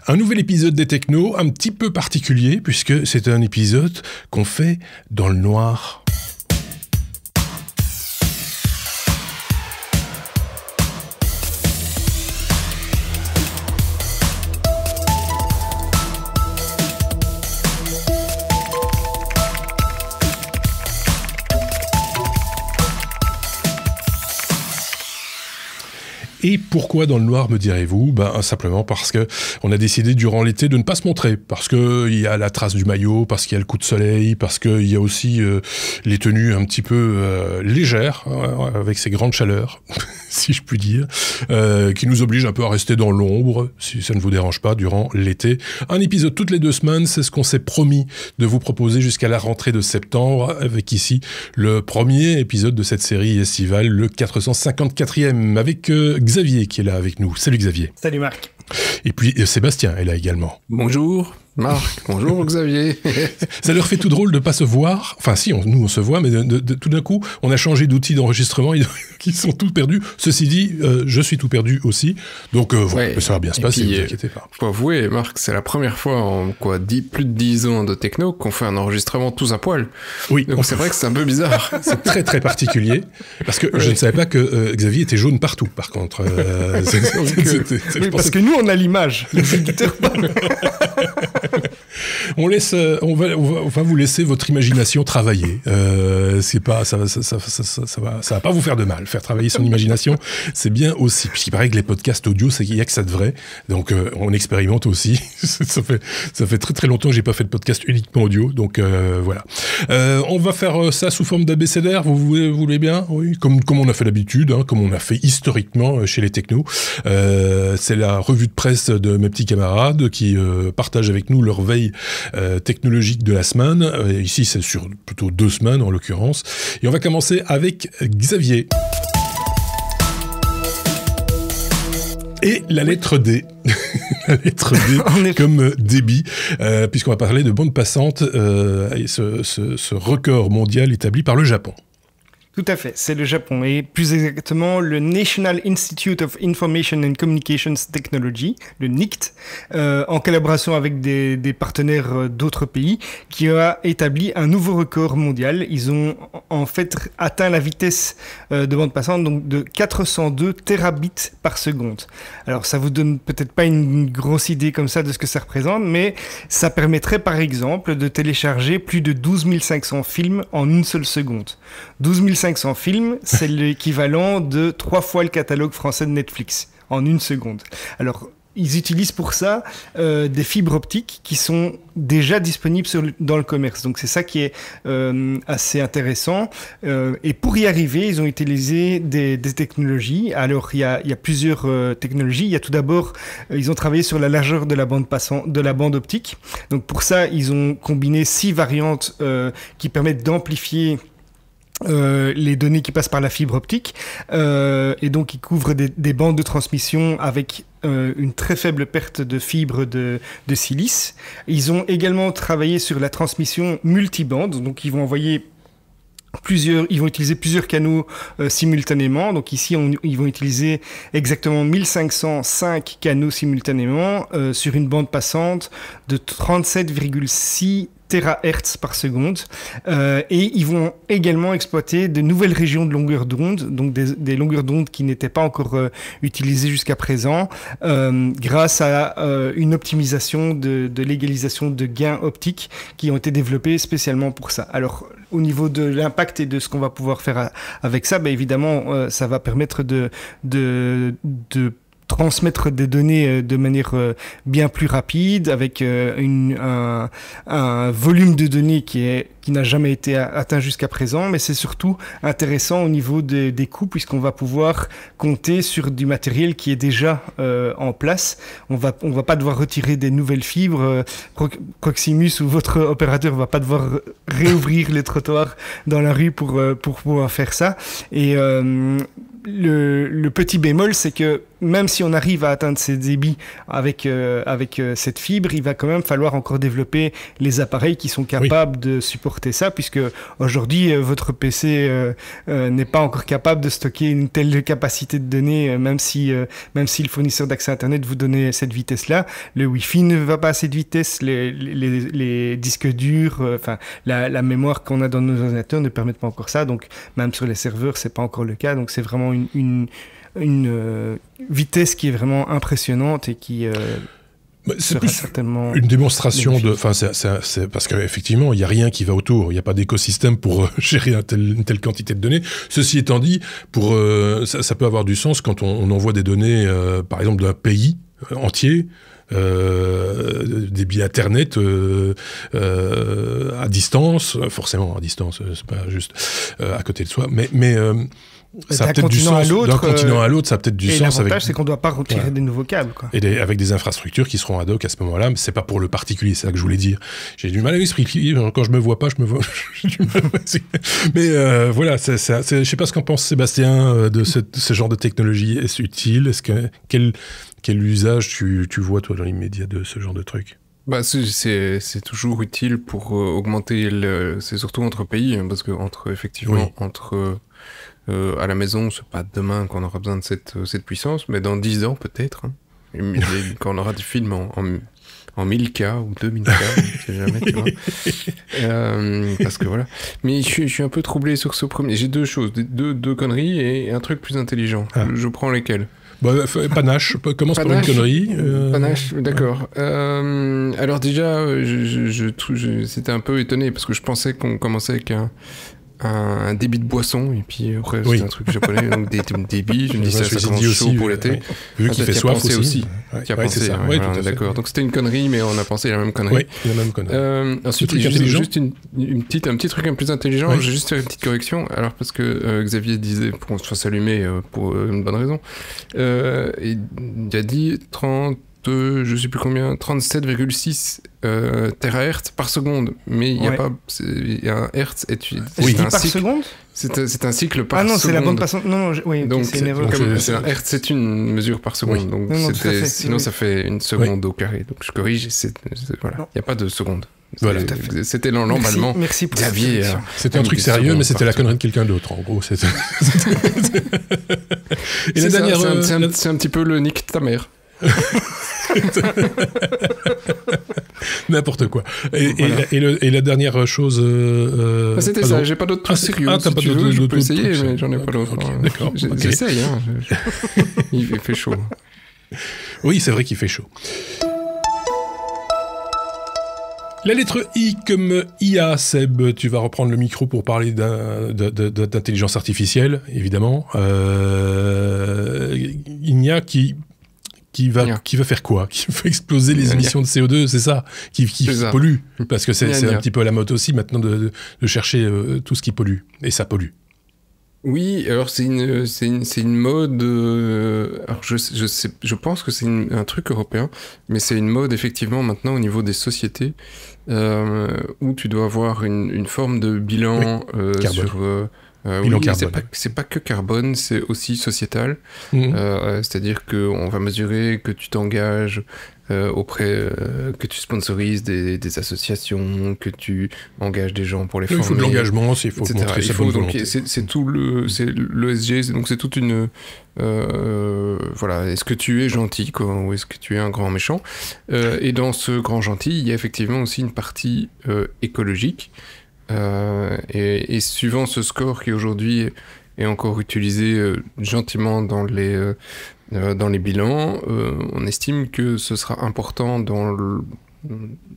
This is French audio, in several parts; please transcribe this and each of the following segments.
Un nouvel épisode des Technos, un petit peu particulier, puisque c'est un épisode qu'on fait dans le noir. Et pourquoi dans le noir, me direz-vous ? Simplement parce que on a décidé durant l'été de ne pas se montrer, parce que il y a la trace du maillot, parce qu'il y a le coup de soleil, parce qu'il y a aussi les tenues un petit peu légères, avec ces grandes chaleurs, si je puis dire, qui nous obligent un peu à rester dans l'ombre, si ça ne vous dérange pas, durant l'été. Un épisode toutes les 2 semaines, c'est ce qu'on s'est promis de vous proposer jusqu'à la rentrée de septembre, avec ici le premier épisode de cette série estivale, le 454e, avec Xavier qui est là avec nous. Salut Xavier. Salut Marc. Et puis Sébastien est là également. Bonjour Marc, bonjour Xavier. Ça leur fait tout drôle de pas se voir. Enfin si, nous on se voit, mais tout d'un coup, on a changé d'outil d'enregistrement, qui sont tous perdus. Ceci dit, je suis tout perdu aussi. Donc voilà, ça va bien se passer, ne vous inquiétez pas. Faut avouer, Marc, c'est la première fois en plus de 10 ans de techno qu'on fait un enregistrement tous à poil. Oui. Donc c'est vrai que c'est un peu bizarre. C'est très très particulier, parce que je ne savais pas que Xavier était jaune partout, par contre. Oui, parce que nous on a l'image, les auditeurs pas. On va vous laisser votre imagination travailler. C'est pas, ça va pas vous faire de mal. Faire travailler son imagination, c'est bien aussi. Puisqu'il paraît que les podcasts audio, il y a que ça de vrai. Donc, on expérimente aussi. ça fait très très longtemps que j'ai pas fait de podcast uniquement audio. Donc, voilà. On va faire ça sous forme d'abécédaire. Vous voulez bien? Oui. Comme on a fait d'habitude, comme on a fait historiquement chez les Technos. C'est la revue de presse de mes petits camarades qui partagent avec nous leur veille technologique de la semaine. Ici, c'est sur plutôt 2 semaines en l'occurrence. Et on va commencer avec Xavier. Et la lettre D. La lettre D comme débit, puisqu'on va parler de bande passante et ce record mondial établi par le Japon. Tout à fait, c'est le Japon, et plus exactement le National Institute of Information and Communications Technology, le NICT, en collaboration avec des partenaires d'autres pays, qui a établi un nouveau record mondial. Ils ont en fait atteint la vitesse de bande passante donc de 402 terabits par seconde. Alors ça vous donne peut-être pas une grosse idée comme ça de ce que ça représente, mais ça permettrait par exemple de télécharger plus de 12 500 films en une seule seconde. 12 500 films, c'est l'équivalent de 3 fois le catalogue français de Netflix en une seconde. Alors, ils utilisent pour ça des fibres optiques qui sont déjà disponibles dans le commerce. Donc, c'est ça qui est assez intéressant. Et pour y arriver, ils ont utilisé des technologies. Alors, il y a plusieurs technologies. Il y a tout d'abord, ils ont travaillé sur la largeur de la bande optique. Donc, pour ça, ils ont combiné 6 variantes qui permettent d'amplifier les données qui passent par la fibre optique et donc ils couvrent des bandes de transmission avec une très faible perte de fibres de silice. Ils ont également travaillé sur la transmission multibande, donc ils vont utiliser plusieurs canaux simultanément. Donc ici, ils vont utiliser exactement 1505 canaux simultanément sur une bande passante de 37,6 terahertz par seconde. Et ils vont également exploiter de nouvelles régions de longueur d'onde, donc des longueurs d'onde qui n'étaient pas encore utilisées jusqu'à présent, grâce à une optimisation de l'égalisation de gains optiques qui ont été développés spécialement pour ça. Alors, au niveau de l'impact et de ce qu'on va pouvoir faire avec ça, évidemment, ça va permettre de transmettre des données de manière bien plus rapide, avec un volume de données qui n'a jamais été atteint jusqu'à présent, mais c'est surtout intéressant au niveau des coûts, puisqu'on va pouvoir compter sur du matériel qui est déjà en place. On va pas devoir retirer des nouvelles fibres. Proximus ou votre opérateur va pas devoir réouvrir les trottoirs dans la rue pour pouvoir faire ça. Et le petit bémol, c'est que même si on arrive à atteindre ces débits avec cette fibre, il va quand même falloir encore développer les appareils qui sont capables de supporter ça, puisque aujourd'hui, votre PC n'est pas encore capable de stocker une telle capacité de données, même si le fournisseur d'accès Internet vous donnait cette vitesse-là. Le Wi-Fi ne va pas à cette vitesse, les disques durs, la mémoire qu'on a dans nos ordinateurs ne permettent pas encore ça, donc même sur les serveurs, c'est pas encore le cas, donc c'est vraiment une vitesse qui est vraiment impressionnante et qui c'est plus certainement une démonstration c'est parce qu'effectivement il n'y a rien qui va autour, il n'y a pas d'écosystème pour gérer une telle quantité de données. Ceci étant dit, ça peut avoir du sens quand on envoie des données par exemple d'un pays entier, des billets Internet à distance, forcément à distance, c'est pas juste à côté de soi, mais ça a peut-être du sens d'un continent à l'autre, ça a peut-être du sens. L'avantage, c'est qu'on ne doit pas retirer des nouveaux câbles, quoi. Et avec des infrastructures qui seront ad hoc à ce moment-là, mais c'est pas pour le particulier, c'est ça que je voulais dire. J'ai du mal à l'expliquer, quand je me vois pas, je me vois. J'ai du mal mais voilà, je sais pas ce qu'en pense Sébastien de ce genre de technologie. Est-ce utile? Quel usage tu vois, toi, dans l'immédiat de ce genre de truc? C'est toujours utile pour augmenter c'est surtout entre pays, hein, parce que à la maison, c'est pas demain qu'on aura besoin de cette puissance, mais dans 10 ans peut-être, hein. Quand on aura des films en 1000K ou 2000K, je sais jamais, tu vois. Parce que voilà. Mais je suis un peu troublé sur ce premier. J'ai deux choses, deux conneries et un truc plus intelligent. Je prends lesquels? Panache, commence par une connerie. Panache, d'accord. Alors déjà, j'étais un peu étonné parce que je pensais qu'on commençait avec un débit de boisson, et puis après c'est un truc japonais, donc des débits, je me dis ça commence chaud pour l'été. Vu qu'il fait soif aussi. Tu as pensé, d'accord. Donc c'était une connerie, mais on a pensé la même connerie. Oui, la même connerie. Ensuite, juste un petit truc un peu plus intelligent, j'ai juste fait une petite correction, alors parce que Xavier disait, pour qu'on se fasse allumer pour une bonne raison, il a dit je sais plus combien, 37,6 terahertz par seconde, mais il y a pas, il y a un hertz par seconde. C'est un cycle par seconde. Ah non, c'est la bande passante. Non, oui, donc c'est une erreur. Un hertz, c'est une mesure par seconde, donc sinon ça fait une seconde au carré. Donc je corrige, voilà, il n'y a pas de seconde. Voilà. C'était l'emballement. Merci pour Xavier. C'était un truc sérieux, mais c'était la connerie de quelqu'un d'autre, en gros. Et la dernière, c'est un petit peu le nick de ta mère. N'importe quoi. Et la dernière chose. C'était ça, j'ai pas d'autres trucs sérieux. T'as pas d'autres je peux essayer, mais j'en ai pas d'autres. D'accord. J'essaye, hein. Il fait chaud. Oui, c'est vrai qu'il fait chaud. La lettre I comme IA, Seb, tu vas reprendre le micro pour parler d'intelligence artificielle, évidemment. IA qui va faire quoi? Qui va exploser les émissions de CO2, c'est ça? Qui pollue? Parce que c'est un petit peu à la mode aussi maintenant de chercher tout ce qui pollue. Et ça pollue. Oui, alors c'est une mode. Alors je pense que c'est un truc européen, mais c'est une mode effectivement maintenant au niveau des sociétés où tu dois avoir une forme de bilan sur. Bilan carbone. C'est pas que carbone, c'est aussi sociétal. C'est-à-dire qu'on va mesurer que tu t'engages que tu sponsorises des associations, que tu engages des gens pour les former. Il faut de l'engagement, il faut montrer sa bonne volonté. C'est tout l'ESG, donc c'est toute une... voilà, est-ce que tu es gentil, quoi, ou est-ce que tu es un grand méchant? Et dans ce grand gentil, il y a effectivement aussi une partie écologique. Et suivant ce score qui aujourd'hui est encore utilisé gentiment dans les bilans, on estime que ce sera important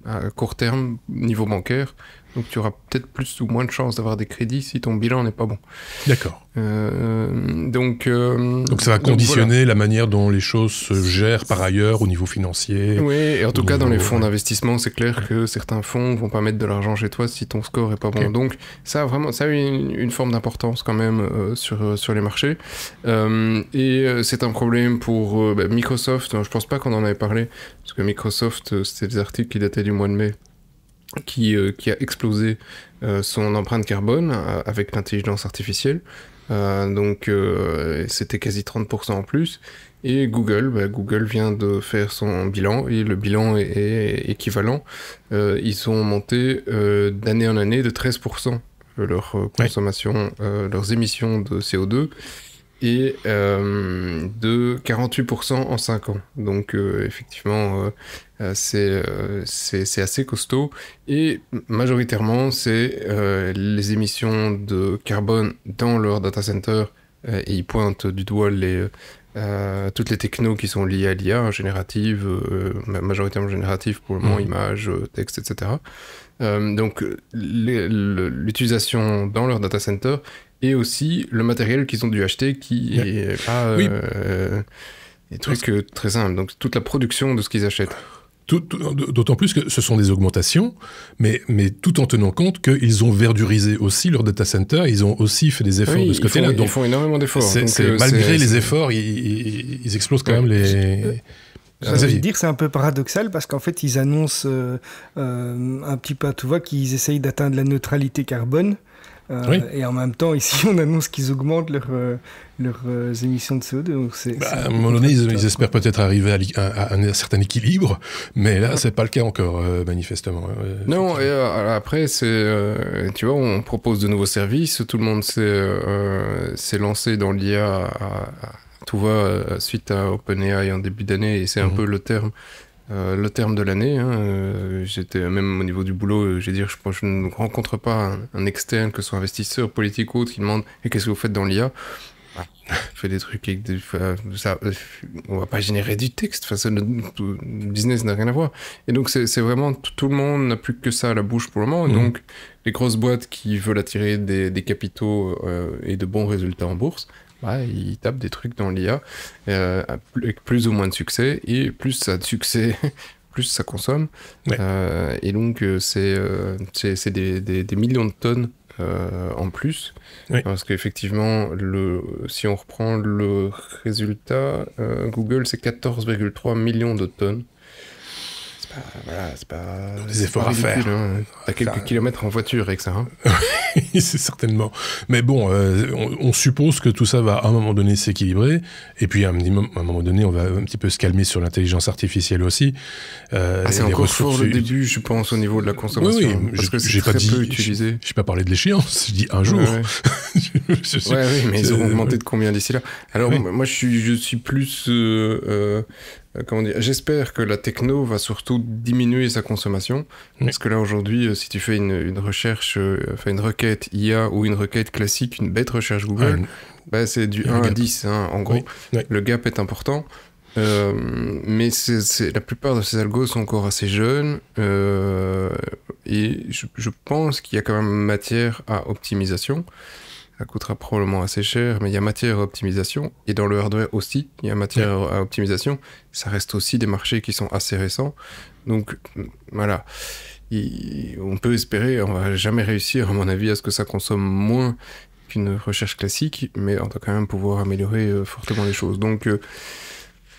à court terme niveau bancaire. Donc tu auras peut-être plus ou moins de chances d'avoir des crédits si ton bilan n'est pas bon. D'accord. Donc ça va conditionner la manière dont les choses se gèrent par ailleurs au niveau financier. Oui, et en tout cas dans les fonds d'investissement, c'est clair que certains fonds vont pas mettre de l'argent chez toi si ton score est pas bon. Donc ça a eu une forme d'importance quand même sur les marchés. Et c'est un problème pour Microsoft. Je pense pas qu'on en avait parlé, parce que Microsoft, c'était des articles qui dataient du mois de mai, qui a explosé son empreinte carbone avec l'intelligence artificielle. Donc c'était quasi 30% en plus. Et Google vient de faire son bilan et le bilan est équivalent. Ils ont monté d'année en année de 13% leur consommation, leurs émissions de CO2 et de 48% en 5 ans. Donc effectivement, c'est assez costaud. Et majoritairement, c'est les émissions de carbone dans leur data center. Et ils pointent du doigt toutes les technos qui sont liées à l'IA, générative, majoritairement générative pour le moment, images, texte, etc. Donc l'utilisation dans leur data center et aussi le matériel qu'ils ont dû acheter qui est pas des trucs très simples. Donc toute la production de ce qu'ils achètent. D'autant plus que ce sont des augmentations, mais tout en tenant compte qu'ils ont verdurisé aussi leur data center, ils ont aussi fait des efforts de ce côté-là. Ils font énormément d'efforts. Malgré les efforts, ils explosent quand même les... J'ai envie de dire que c'est un peu paradoxal parce qu'en fait ils annoncent un petit peu à tout va qu'ils essayent d'atteindre la neutralité carbone. Et en même temps, ici, on annonce qu'ils augmentent leurs émissions de CO2. Donc à un moment donné, ils espèrent peut-être arriver à un certain équilibre, mais là, c'est pas le cas encore, manifestement. Non, et après, tu vois, on propose de nouveaux services, tout le monde s'est lancé dans l'IA tout va suite à OpenAI en début d'année, et c'est un peu le terme de l'année. J'étais même au niveau du boulot, je ne rencontre pas un externe, que ce soit investisseur, politique ou autre, qui demande « Et qu'est-ce que vous faites dans l'IA ?» Je fais des trucs avec on va pas générer du texte, le business n'a rien à voir. Et donc c'est vraiment, tout le monde n'a plus que ça à la bouche pour le moment. Donc les grosses boîtes qui veulent attirer des capitaux et de bons résultats en bourse, ils tapent des trucs dans l'IA avec plus ou moins de succès, et plus ça a de succès, plus ça consomme. Et donc c'est des millions de tonnes en plus. Parce qu'effectivement, si on reprend le résultat, Google, c'est 14,3 millions de tonnes. C'est pas des efforts à faire. T'as quelques kilomètres en voiture avec ça. C'est certainement. Mais bon, on suppose que tout ça va à un moment donné s'équilibrer. Et puis à un moment donné, on va un petit peu se calmer sur l'intelligence artificielle aussi. C'est encore fort le début, je pense, au niveau de la consommation. Oui, parce que c'est très peu utilisé. Je n'ai pas parlé de l'échéance, je dis un jour. Oui, mais ils auront augmenté de combien d'ici là? Alors moi, je suis plus... comment dire, j'espère que la techno va surtout diminuer sa consommation, parce que là aujourd'hui, si tu fais une recherche, une requête IA ou une requête classique, une bête recherche Google, c'est du 1 à 10, en gros. Le gap est important, mais la plupart de ces algos sont encore assez jeunes, et je pense qu'il y a quand même matière à optimisation. Ça coûtera probablement assez cher, mais il y a matière à optimisation. Et dans le hardware aussi, il y a matière à optimisation. Ça reste aussi des marchés qui sont assez récents. Donc, voilà. On peut espérer, on va jamais réussir, à mon avis, à ce que ça consomme moins qu'une recherche classique, mais on doit quand même pouvoir améliorer fortement les choses. Donc...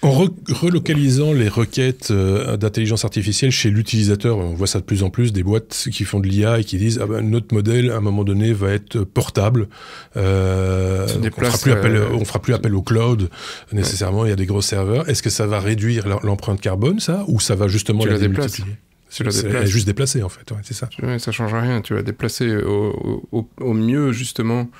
En relocalisant les requêtes d'intelligence artificielle chez l'utilisateur, on voit ça de plus en plus, des boîtes qui font de l'IA et qui disent notre modèle, à un moment donné, va être portable. On fera plus appel au cloud, nécessairement, il y a des gros serveurs. Est-ce que ça va réduire l'empreinte carbone, ça, ou ça va justement la démultiplier ? Elle est juste déplacée, en fait, c'est ça. Ça change rien, tu vas déplacer au mieux, justement.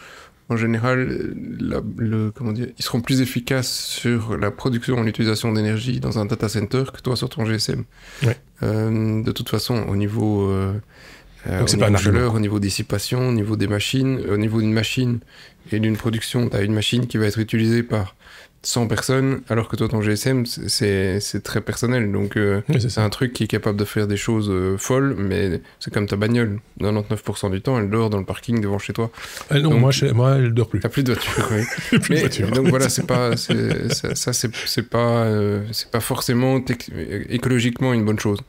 En général, ils seront plus efficaces sur la production et l'utilisation d'énergie dans un data center que toi sur ton GSM. De toute façon, au niveau chaleur, au niveau dissipation, au niveau des machines, au niveau d'une machine et d'une production, tu as une machine qui va être utilisée par 100 personnes, alors que toi, ton GSM, c'est très personnel. Donc, c'est un truc qui est capable de faire des choses folles, mais c'est comme ta bagnole. 99% du temps, elle dort dans le parking devant chez toi. Non, donc, moi, elle dort plus. T'as plus de voiture, oui. Donc voilà, c'est pas forcément écologiquement une bonne chose.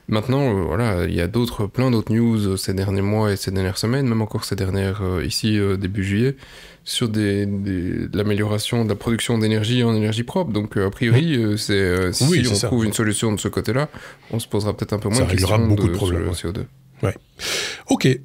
Maintenant, voilà, il y a plein d'autres news ces derniers mois et ces dernières semaines, même encore ces dernières, ici, début juillet, sur l'amélioration de la production d'énergie en énergie propre. Donc, a priori, si on trouve une solution de ce côté-là, on se posera peut-être un peu moins de questions beaucoup de problèmes, sur le CO2. Ok.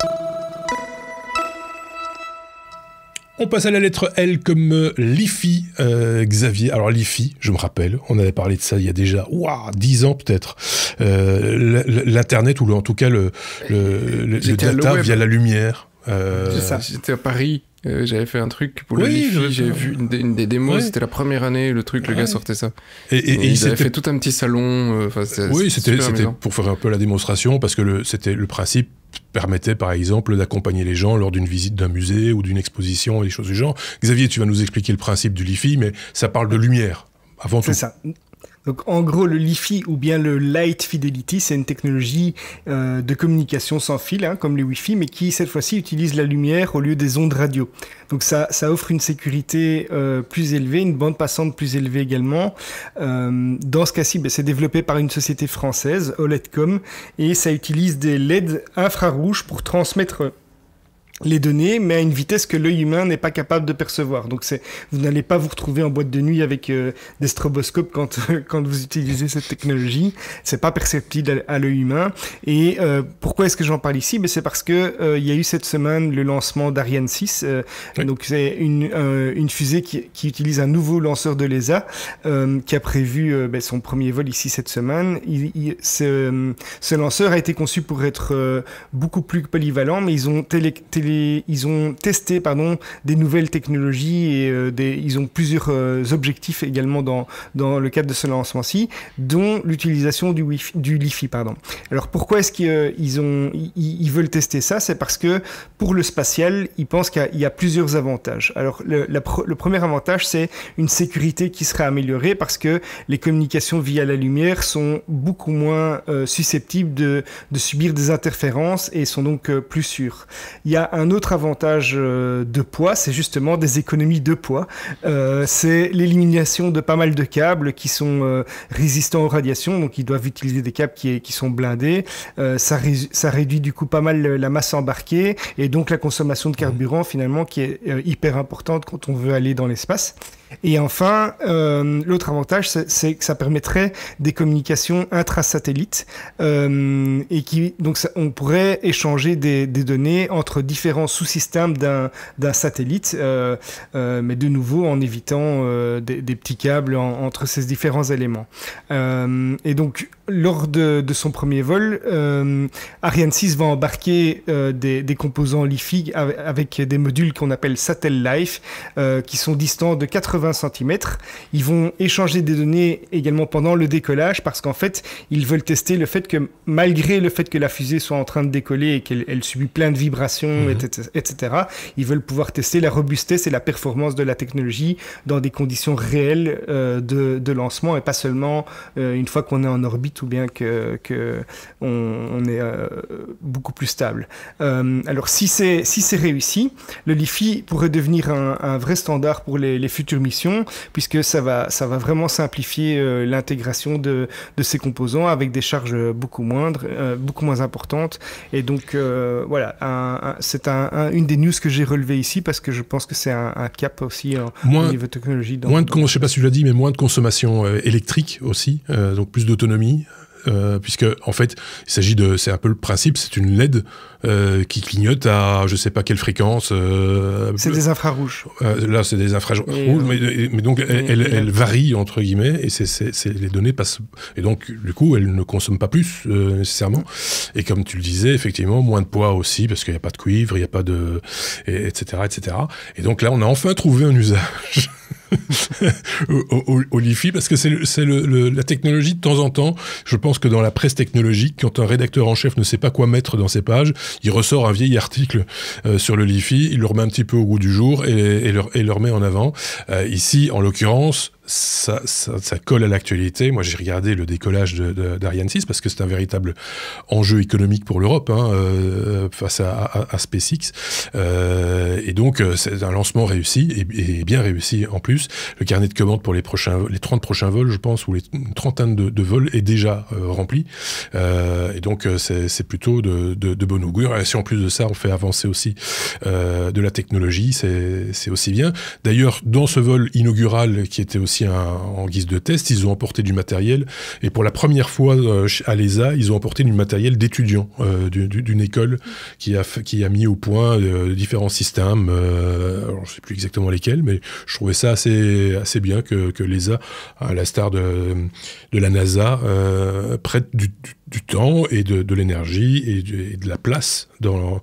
On passe à la lettre L comme l'IFI, Xavier. Alors l'IFI, je me rappelle, on avait parlé de ça il y a déjà 10 ans peut-être. L'Internet, ou en tout cas le data via la lumière. C'est ça. J'étais à Paris. J'avais fait un truc pour le LiFi, j'avais vu une des démos, c'était la première année, le gars sortait ça. Et ils avaient fait tout un petit salon. C'était pour faire un peu la démonstration, parce que le principe permettait par exemple d'accompagner les gens lors d'une visite d'un musée ou d'une exposition et des choses du genre. Xavier, tu vas nous expliquer le principe du LiFi, mais ça parle de lumière, avant tout. C'est ça. Donc, en gros, le LiFi ou bien le Light Fidelity, c'est une technologie de communication sans fil, comme le Wi-Fi, mais qui, cette fois-ci, utilise la lumière au lieu des ondes radio. Donc, ça offre une sécurité plus élevée, une bande passante plus élevée également. Dans ce cas-ci, c'est développé par une société française, OLEDcom, et ça utilise des LED infrarouges pour transmettre les données, mais à une vitesse que l'œil humain n'est pas capable de percevoir. Donc vous n'allez pas vous retrouver en boîte de nuit avec des stroboscopes quand vous utilisez cette technologie. C'est pas perceptible à l'œil humain. Et pourquoi est-ce que j'en parle ici? C'est parce que il y a eu cette semaine le lancement d'Ariane 6. Oui. Donc c'est une fusée qui utilise un nouveau lanceur de l'ESA qui a prévu son premier vol ici cette semaine. Ce lanceur a été conçu pour être beaucoup plus polyvalent, mais ils ont testé des nouvelles technologies et ils ont plusieurs objectifs également dans le cadre de ce lancement-ci, dont l'utilisation du LiFi. Alors pourquoi est-ce qu'ils veulent tester ça? C'est parce que pour le spatial, ils pensent qu'il y a plusieurs avantages. Alors le premier avantage, c'est une sécurité qui sera améliorée parce que les communications via la lumière sont beaucoup moins susceptibles de subir des interférences et sont donc plus sûres. Il y a un autre avantage de poids, c'est justement des économies de poids. C'est l'élimination de pas mal de câbles qui sont résistants aux radiations, donc ils doivent utiliser des câbles qui sont blindés. Ça réduit du coup pas mal la masse embarquée et donc la consommation de carburant finalement qui est hyper importante quand on veut aller dans l'espace. Et enfin, l'autre avantage, c'est que ça permettrait des communications intrasatellites et on pourrait échanger des données entre différents sous-systèmes d'un satellite, mais de nouveau en évitant des petits câbles entre ces différents éléments. Et donc, lors de son premier vol, Ariane 6 va embarquer des composants LiFi avec des modules qu'on appelle Satellite, qui sont distants de 80 cm. Ils vont échanger des données également pendant le décollage parce qu'en fait, ils veulent tester le fait que malgré le fait que la fusée soit en train de décoller et qu'elle subit plein de vibrations, etc., ils veulent pouvoir tester la robustesse et la performance de la technologie dans des conditions réelles de lancement et pas seulement une fois qu'on est en orbite ou bien qu'on est beaucoup plus stable. Alors, si c'est réussi, le LiFi pourrait devenir un vrai standard pour les futures missions, puisque ça va vraiment simplifier l'intégration de ces composants avec des charges beaucoup moins importantes. Et donc, voilà, c'est une des news que j'ai relevées ici parce que je pense que c'est un cap aussi au niveau technologie. Je ne sais pas si tu l'as dit, mais moins de consommation électrique aussi, donc plus d'autonomie. Puisque en fait, c'est un peu le principe, c'est une LED qui clignote à je sais pas quelle fréquence. C'est des infrarouges. Là, c'est des infrarouges, mais donc elle varie entre guillemets et les données passent et donc du coup elles ne consomment pas plus nécessairement. Et comme tu le disais, effectivement, moins de poids aussi parce qu'il n'y a pas de cuivre, il n'y a pas de etc. Et donc là, on a enfin trouvé un usage. au LiFi parce que c'est la technologie de temps en temps. Je pense que dans la presse technologique, quand un rédacteur en chef ne sait pas quoi mettre dans ses pages, il ressort un vieil article sur le LiFi, il le remet un petit peu au goût du jour et le remet en avant. Ici, en l'occurrence, ça colle à l'actualité. Moi, j'ai regardé le décollage d'Ariane 6 parce que c'est un véritable enjeu économique pour l'Europe face à SpaceX. Et donc, c'est un lancement réussi et bien réussi en plus. Le carnet de commandes pour les 30 prochains vols, je pense, ou une trentaine de vols est déjà rempli. Et donc, c'est plutôt de bon augure. Et si en plus de ça, on fait avancer aussi de la technologie, c'est aussi bien. D'ailleurs, dans ce vol inaugural qui était aussi aussi en guise de test, ils ont emporté du matériel. Et pour la première fois à l'ESA, ils ont emporté du matériel d'étudiants d'une école qui a mis au point différents systèmes. Alors, je ne sais plus exactement lesquels, mais je trouvais ça assez bien que l'ESA, à l'instar de la NASA, prête du temps et de l'énergie et de la place dans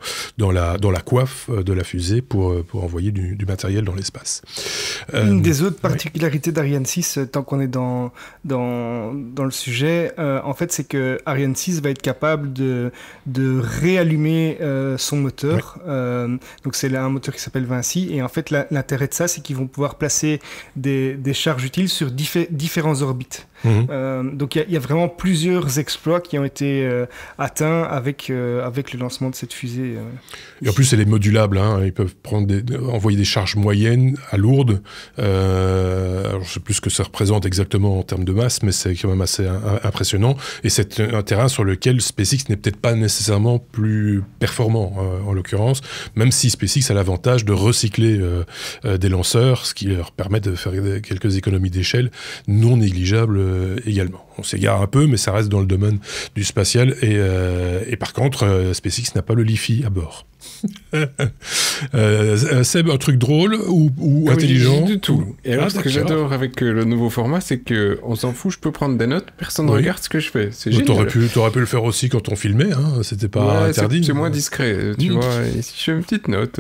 la coiffe de la fusée pour envoyer du matériel dans l'espace. Une des autres particularités d'Ariane 6, tant qu'on est dans le sujet, en fait, c'est que Ariane 6 va être capable de réallumer son moteur. Donc c'est là un moteur qui s'appelle Vinci, et en fait l'intérêt de ça, c'est qu'ils vont pouvoir placer des charges utiles sur différentes orbites. Donc il y a vraiment plusieurs exploits qui ont été atteints avec le lancement de cette fusée. Et en plus, elle est modulable. Ils peuvent envoyer des charges moyennes à lourdes. Alors, je ne sais plus ce que ça représente exactement en termes de masse, mais c'est quand même assez impressionnant. Et c'est un terrain sur lequel SpaceX n'est peut-être pas nécessairement plus performant, en l'occurrence, même si SpaceX a l'avantage de recycler des lanceurs, ce qui leur permet de faire quelques économies d'échelle non négligeables également. On s'égare un peu, mais ça reste dans le domaine du spatial. Et par contre, SpaceX n'a pas le Li-Fi à bord. Seb, un truc drôle ou intelligent? Du tout. Et alors, ce que j'adore avec le nouveau format, c'est qu'on s'en fout, je peux prendre des notes, personne ne regarde ce que je fais. C'est génial. T'aurais pu le faire aussi quand on filmait, c'était pas interdit. C'est moins discret, tu vois. Et si je fais une petite note.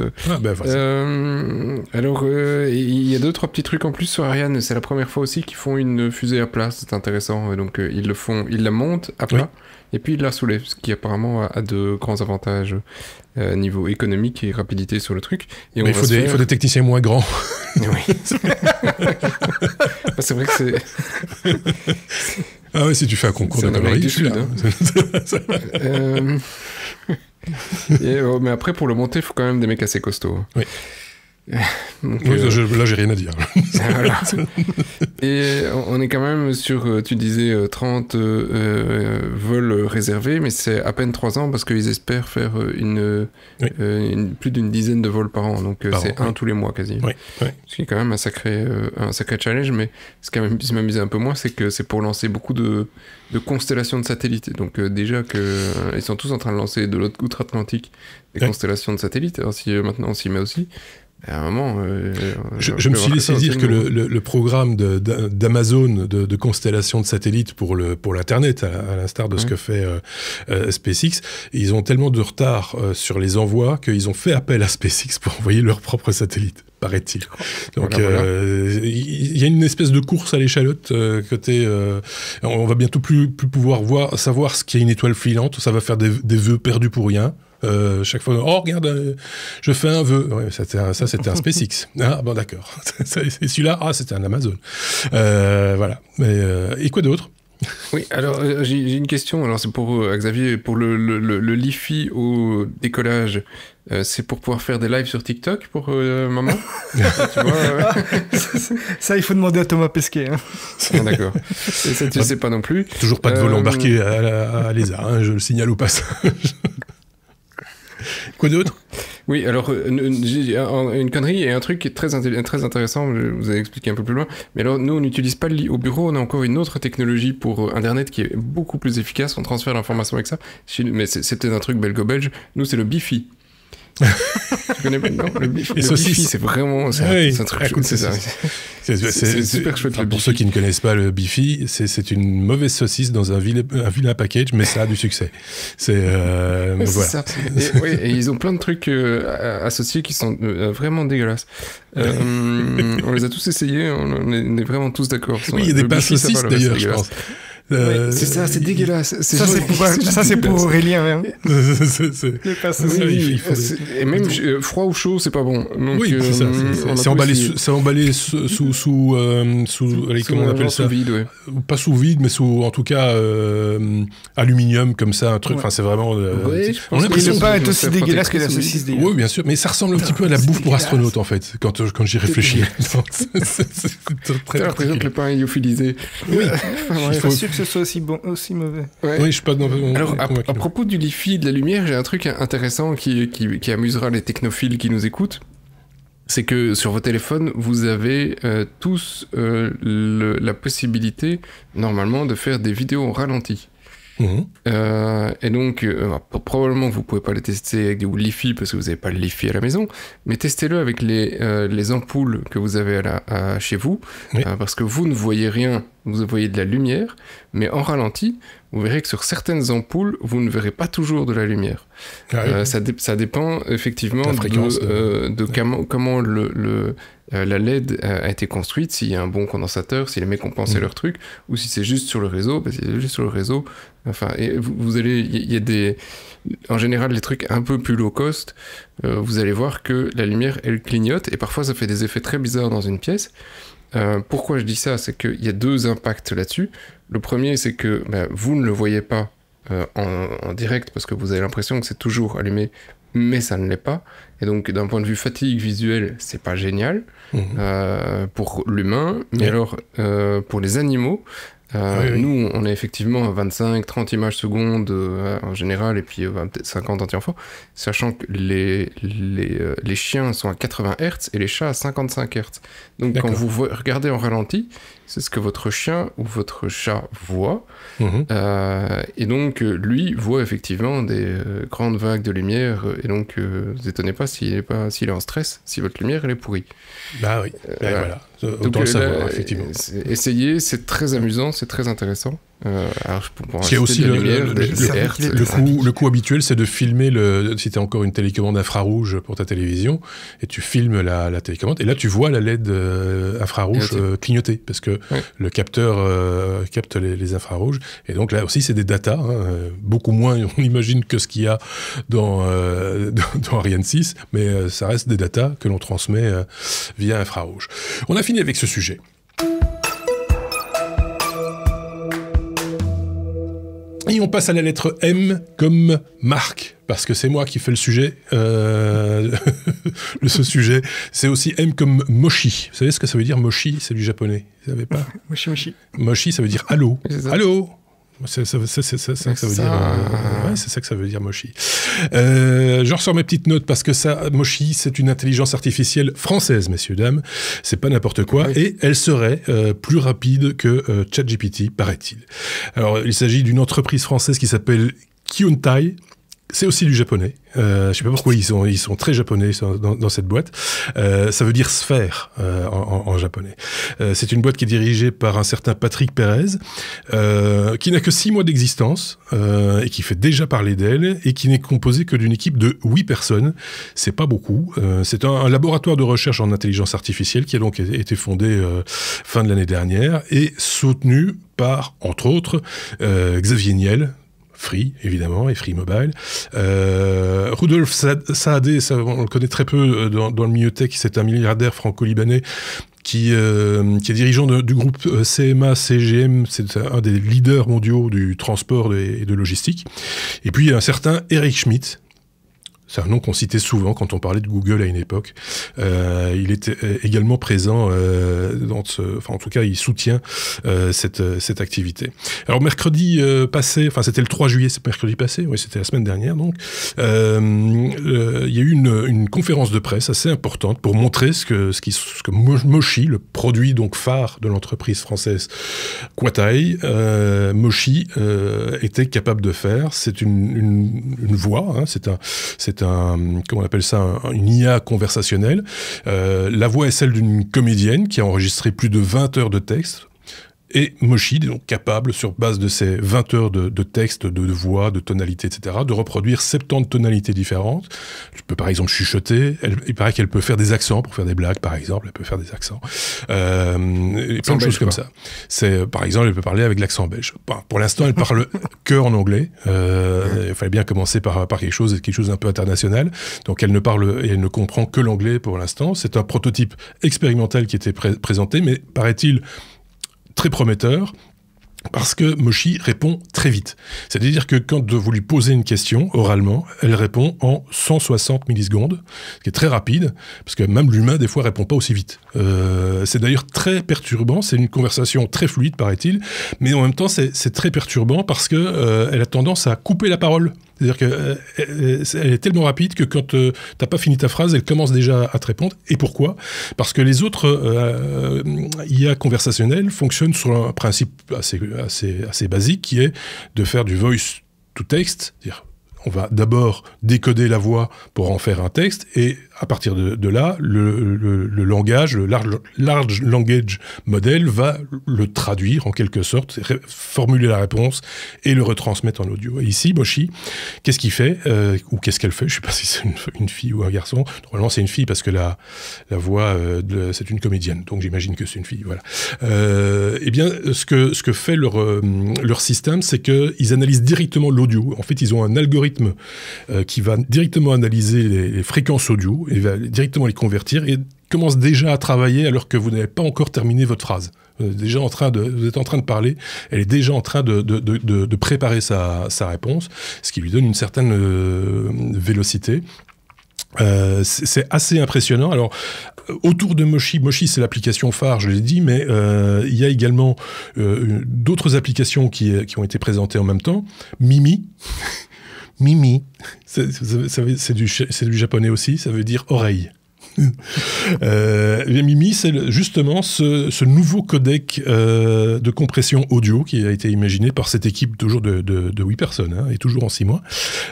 Alors, il y a 2-3 petits trucs en plus sur Ariane. C'est la première fois aussi qu'ils font une fusée à plat, c'est intéressant. Donc, ils la montent à plat. Et puis il la soulève, ce qui apparemment a de grands avantages niveau économique et rapidité sur le truc. Et mais il faut des techniciens moins grands. Oui. C'est vrai que c'est... Ah ouais, si tu fais un concours d'Amérique du Sud. Mais après, pour le monter, il faut quand même des mecs assez costauds. Oui. Donc, là, j'ai rien à dire. Voilà. Et on est quand même sur, tu disais, 30 vols réservés, mais c'est à peine 3 ans parce qu'ils espèrent faire plus d'une dizaine de vols par an. Donc c'est un tous les mois quasi. Oui. Ce qui est quand même un sacré challenge, mais ce qui m'amusait un peu moins, c'est que c'est pour lancer beaucoup de constellations de satellites. Donc déjà qu'ils sont tous en train de lancer de l'autre outre-Atlantique des constellations de satellites. Alors si maintenant on s'y met aussi, à un moment, je me suis laissé dire que le programme d'Amazon de constellation de satellites pour l'Internet, à l'instar de ce que fait SpaceX, ils ont tellement de retard sur les envois qu'ils ont fait appel à SpaceX pour envoyer leurs propres satellites, paraît-il. Donc il y a une espèce de course à l'échalote côté... on va bientôt plus pouvoir savoir ce qu'est une étoile filante, ça va faire des vœux perdus pour rien. Chaque fois, regarde, je fais un vœu. Ouais, c'était un SpaceX. Ah bon, d'accord. Et celui-là, c'était un Amazon. Voilà. Et quoi d'autre? Oui, alors j'ai une question. Alors c'est pour Xavier, pour le Li-Fi au décollage. C'est pour pouvoir faire des lives sur TikTok pour maman. Tu vois, ça, il faut demander à Thomas Pesquet. Ah, d'accord. Et ça, tu sais pas non plus. Toujours pas de vol embarqué à l'ESA, je le signale au passage. Quoi d'autre? Oui, alors, une connerie et un truc qui est très intéressant, je vous ai expliqué un peu plus loin, mais alors, nous, on n'utilise pas le lit au bureau, on a encore une autre technologie pour Internet qui est beaucoup plus efficace, on transfère l'information avec ça, mais c'est peut-être un truc belgo-belge, nous, c'est le Bifi. Tu connais pas? Non, le Bifi, c'est vraiment... C'est un truc... C'est super chouette. Pour ceux qui ne connaissent pas le Bifi, c'est une mauvaise saucisse dans un vilain package, mais ça a du succès. Voilà. Ça. Et ils ont plein de trucs associés qui sont vraiment dégueulasses. On les a tous essayés, on est vraiment tous d'accord. Oui, il y a des pains saucisses d'ailleurs, je pense. C'est ça, c'est dégueulasse. Ça, c'est pour Aurélien. Et même froid ou chaud, c'est pas bon. Donc, oui, c'est ça. C'est emballé sous comment on appelle ça? Sous vide, ouais. Pas sous vide, mais sous, en tout cas, aluminium, comme ça, un truc. Enfin, c'est vraiment... on a l'impression que le pain est aussi dégueulasse que la saucisse. Oui, bien sûr. Mais ça ressemble un petit peu à la bouffe pour astronaute, en fait, quand j'y réfléchis. T'as l'impression que le pain est lyophilisé. Oui. Que ce soit aussi mauvais. Ouais. Oui, je suis pas dans... Alors, à propos du Li-Fi, de la lumière, j'ai un truc intéressant qui amusera les technophiles qui nous écoutent. c'est que sur vos téléphones, vous avez tous la possibilité, normalement, de faire des vidéos en ralenti. Et donc, probablement, vous ne pouvez pas les tester avec du Li-Fi parce que vous n'avez pas le Li-Fi à la maison, mais testez-le avec les ampoules que vous avez chez vous, parce que vous ne voyez rien, vous voyez de la lumière, mais en ralenti, vous verrez que sur certaines ampoules, vous ne verrez pas toujours de la lumière. Ça dépend effectivement de comment la LED a été construite, s'il y a un bon condensateur, si les mecs ont pensé leur truc, ou si c'est juste sur le réseau, parce que c'est juste sur le réseau. Enfin, et vous allez, il y a en général, les trucs un peu plus low cost, vous allez voir que la lumière, elle clignote, et parfois ça fait des effets très bizarres dans une pièce. Pourquoi je dis ça? C'est qu'il y a 2 impacts là-dessus. Le premier, c'est que vous ne le voyez pas en direct, parce que vous avez l'impression que c'est toujours allumé, mais ça ne l'est pas. Et donc, d'un point de vue fatigue visuelle, c'est pas génial pour l'humain, mais alors pour les animaux, nous, on est effectivement à 25-30 images secondes en général, et puis peut-être 50 anti-enfants, sachant que les chiens sont à 80 Hz et les chats à 55 Hz. Donc, quand vous regardez en ralenti, c'est ce que votre chien ou votre chat voit. Et donc, lui voit effectivement des grandes vagues de lumière. Et donc, vous étonnez pas s'il est en stress, si votre lumière, elle est pourrie. Bah oui, voilà. Autant le savoir, effectivement. Essayez, c'est très amusant, c'est très intéressant. Alors, il y a aussi le coup habituel, c'est de filmer si tu as encore une télécommande infrarouge pour ta télévision, et tu filmes la télécommande, et là tu vois la LED infrarouge clignoter, parce que le capteur capte les infrarouges, et donc là aussi c'est des datas, beaucoup moins on imagine que ce qu'il y a dans Ariane 6, mais ça reste des datas que l'on transmet via infrarouge. On a fini avec ce sujet. Et on passe à la lettre M comme Marc, parce que c'est moi qui fais le sujet. Ce sujet, c'est aussi M comme Moshi. Vous savez ce que ça veut dire, Moshi? C'est du japonais. Vous savez pas? Moshi. Moshi, ça veut dire allô. Allô. C'est ça que ça veut dire. C'est ça que ça veut dire, Moshi. Je ressors mes petites notes parce que Moshi, c'est une intelligence artificielle française, messieurs, dames. C'est pas n'importe quoi. Et elle serait plus rapide que ChatGPT, paraît-il. Alors, il s'agit d'une entreprise française qui s'appelle Kyuntai. C'est aussi du japonais. Je sais pas pourquoi ils sont très japonais dans cette boîte. Ça veut dire sphère en japonais. C'est une boîte qui est dirigée par un certain Patrick Pérez, qui n'a que 6 mois d'existence et qui fait déjà parler d'elle et qui n'est composée que d'une équipe de 8 personnes. C'est pas beaucoup. C'est un laboratoire de recherche en intelligence artificielle qui a donc été fondé fin de l'année dernière et soutenu par, entre autres, Xavier Niel, Free, évidemment, et Free Mobile. Rudolf Saadé, on le connaît très peu dans le milieu tech, c'est un milliardaire franco-libanais qui est dirigeant du groupe CMA-CGM, c'est un des leaders mondiaux du transport et de logistique. Et puis un certain Eric Schmidt. C'est un nom qu'on citait souvent quand on parlait de Google à une époque. Il était également présent en tout cas, il soutient cette activité. Alors mercredi passé, c'était le 3 juillet, c'est mercredi passé, oui, c'était la semaine dernière, donc il y a eu une conférence de presse assez importante pour montrer ce que Moshi, le produit donc phare de l'entreprise française Quatai, Moshi était capable de faire. C'est une voix, c'est comment on appelle ça, une IA conversationnelle. La voix est celle d'une comédienne qui a enregistré plus de 20 heures de texte. Et Moshi est donc capable, sur base de ces 20 heures de texte, de voix, de tonalité, etc., de reproduire 70 tonalités différentes. Tu peux par exemple chuchoter. Il paraît qu'elle peut faire des accents pour faire des blagues, par exemple. Elle peut faire des accents. Et plein de choses comme ça. Par exemple, elle peut parler avec l'accent belge. Pour l'instant, elle parle que en anglais. Il fallait bien commencer par quelque chose d'un peu international. Donc elle ne parle et elle ne comprend que l'anglais pour l'instant. C'est un prototype expérimental qui était présenté, mais paraît-il très prometteur, parce que Moshi répond très vite. C'est-à-dire que quand vous lui posez une question oralement, elle répond en 160 millisecondes, ce qui est très rapide, parce que même l'humain, des fois, répond pas aussi vite. C'est d'ailleurs très perturbant, c'est une conversation très fluide, paraît-il, mais en même temps, c'est très perturbant parce que elle a tendance à couper la parole. C'est-à-dire qu'elle est tellement rapide que quand t'as pas fini ta phrase, elle commence déjà à te répondre. Et pourquoi ? Parce que les autres IA conversationnels fonctionnent sur un principe assez basique qui est de faire du voice to text, c'est-à-dire on va d'abord décoder la voix pour en faire un texte, et à partir de là, le langage, le large language model va le traduire en quelque sorte, formuler la réponse et le retransmettre en audio. Et ici, Moshi, qu'est-ce qu'il fait ou qu'est-ce qu'elle fait ? Je ne sais pas si c'est une fille ou un garçon. Normalement, c'est une fille parce que la voix, c'est une comédienne, donc j'imagine que c'est une fille. Voilà. Eh bien, ce que fait leur système, c'est qu'ils analysent directement l'audio. En fait, ils ont un algorithme qui va directement analyser les fréquences audio et va directement les convertir et commence déjà à travailler alors que vous n'avez pas encore terminé votre phrase. Vous êtes en train de parler, elle est déjà en train de préparer sa réponse, ce qui lui donne une certaine vélocité. C'est assez impressionnant. Alors, autour de Moshi, c'est l'application phare, je l'ai dit, mais il y a également d'autres applications qui ont été présentées en même temps. Mimi, c'est du japonais aussi, ça veut dire oreille. Mimi, c'est justement ce nouveau codec de compression audio qui a été imaginé par cette équipe toujours de 8 personnes, et toujours en 6 mois,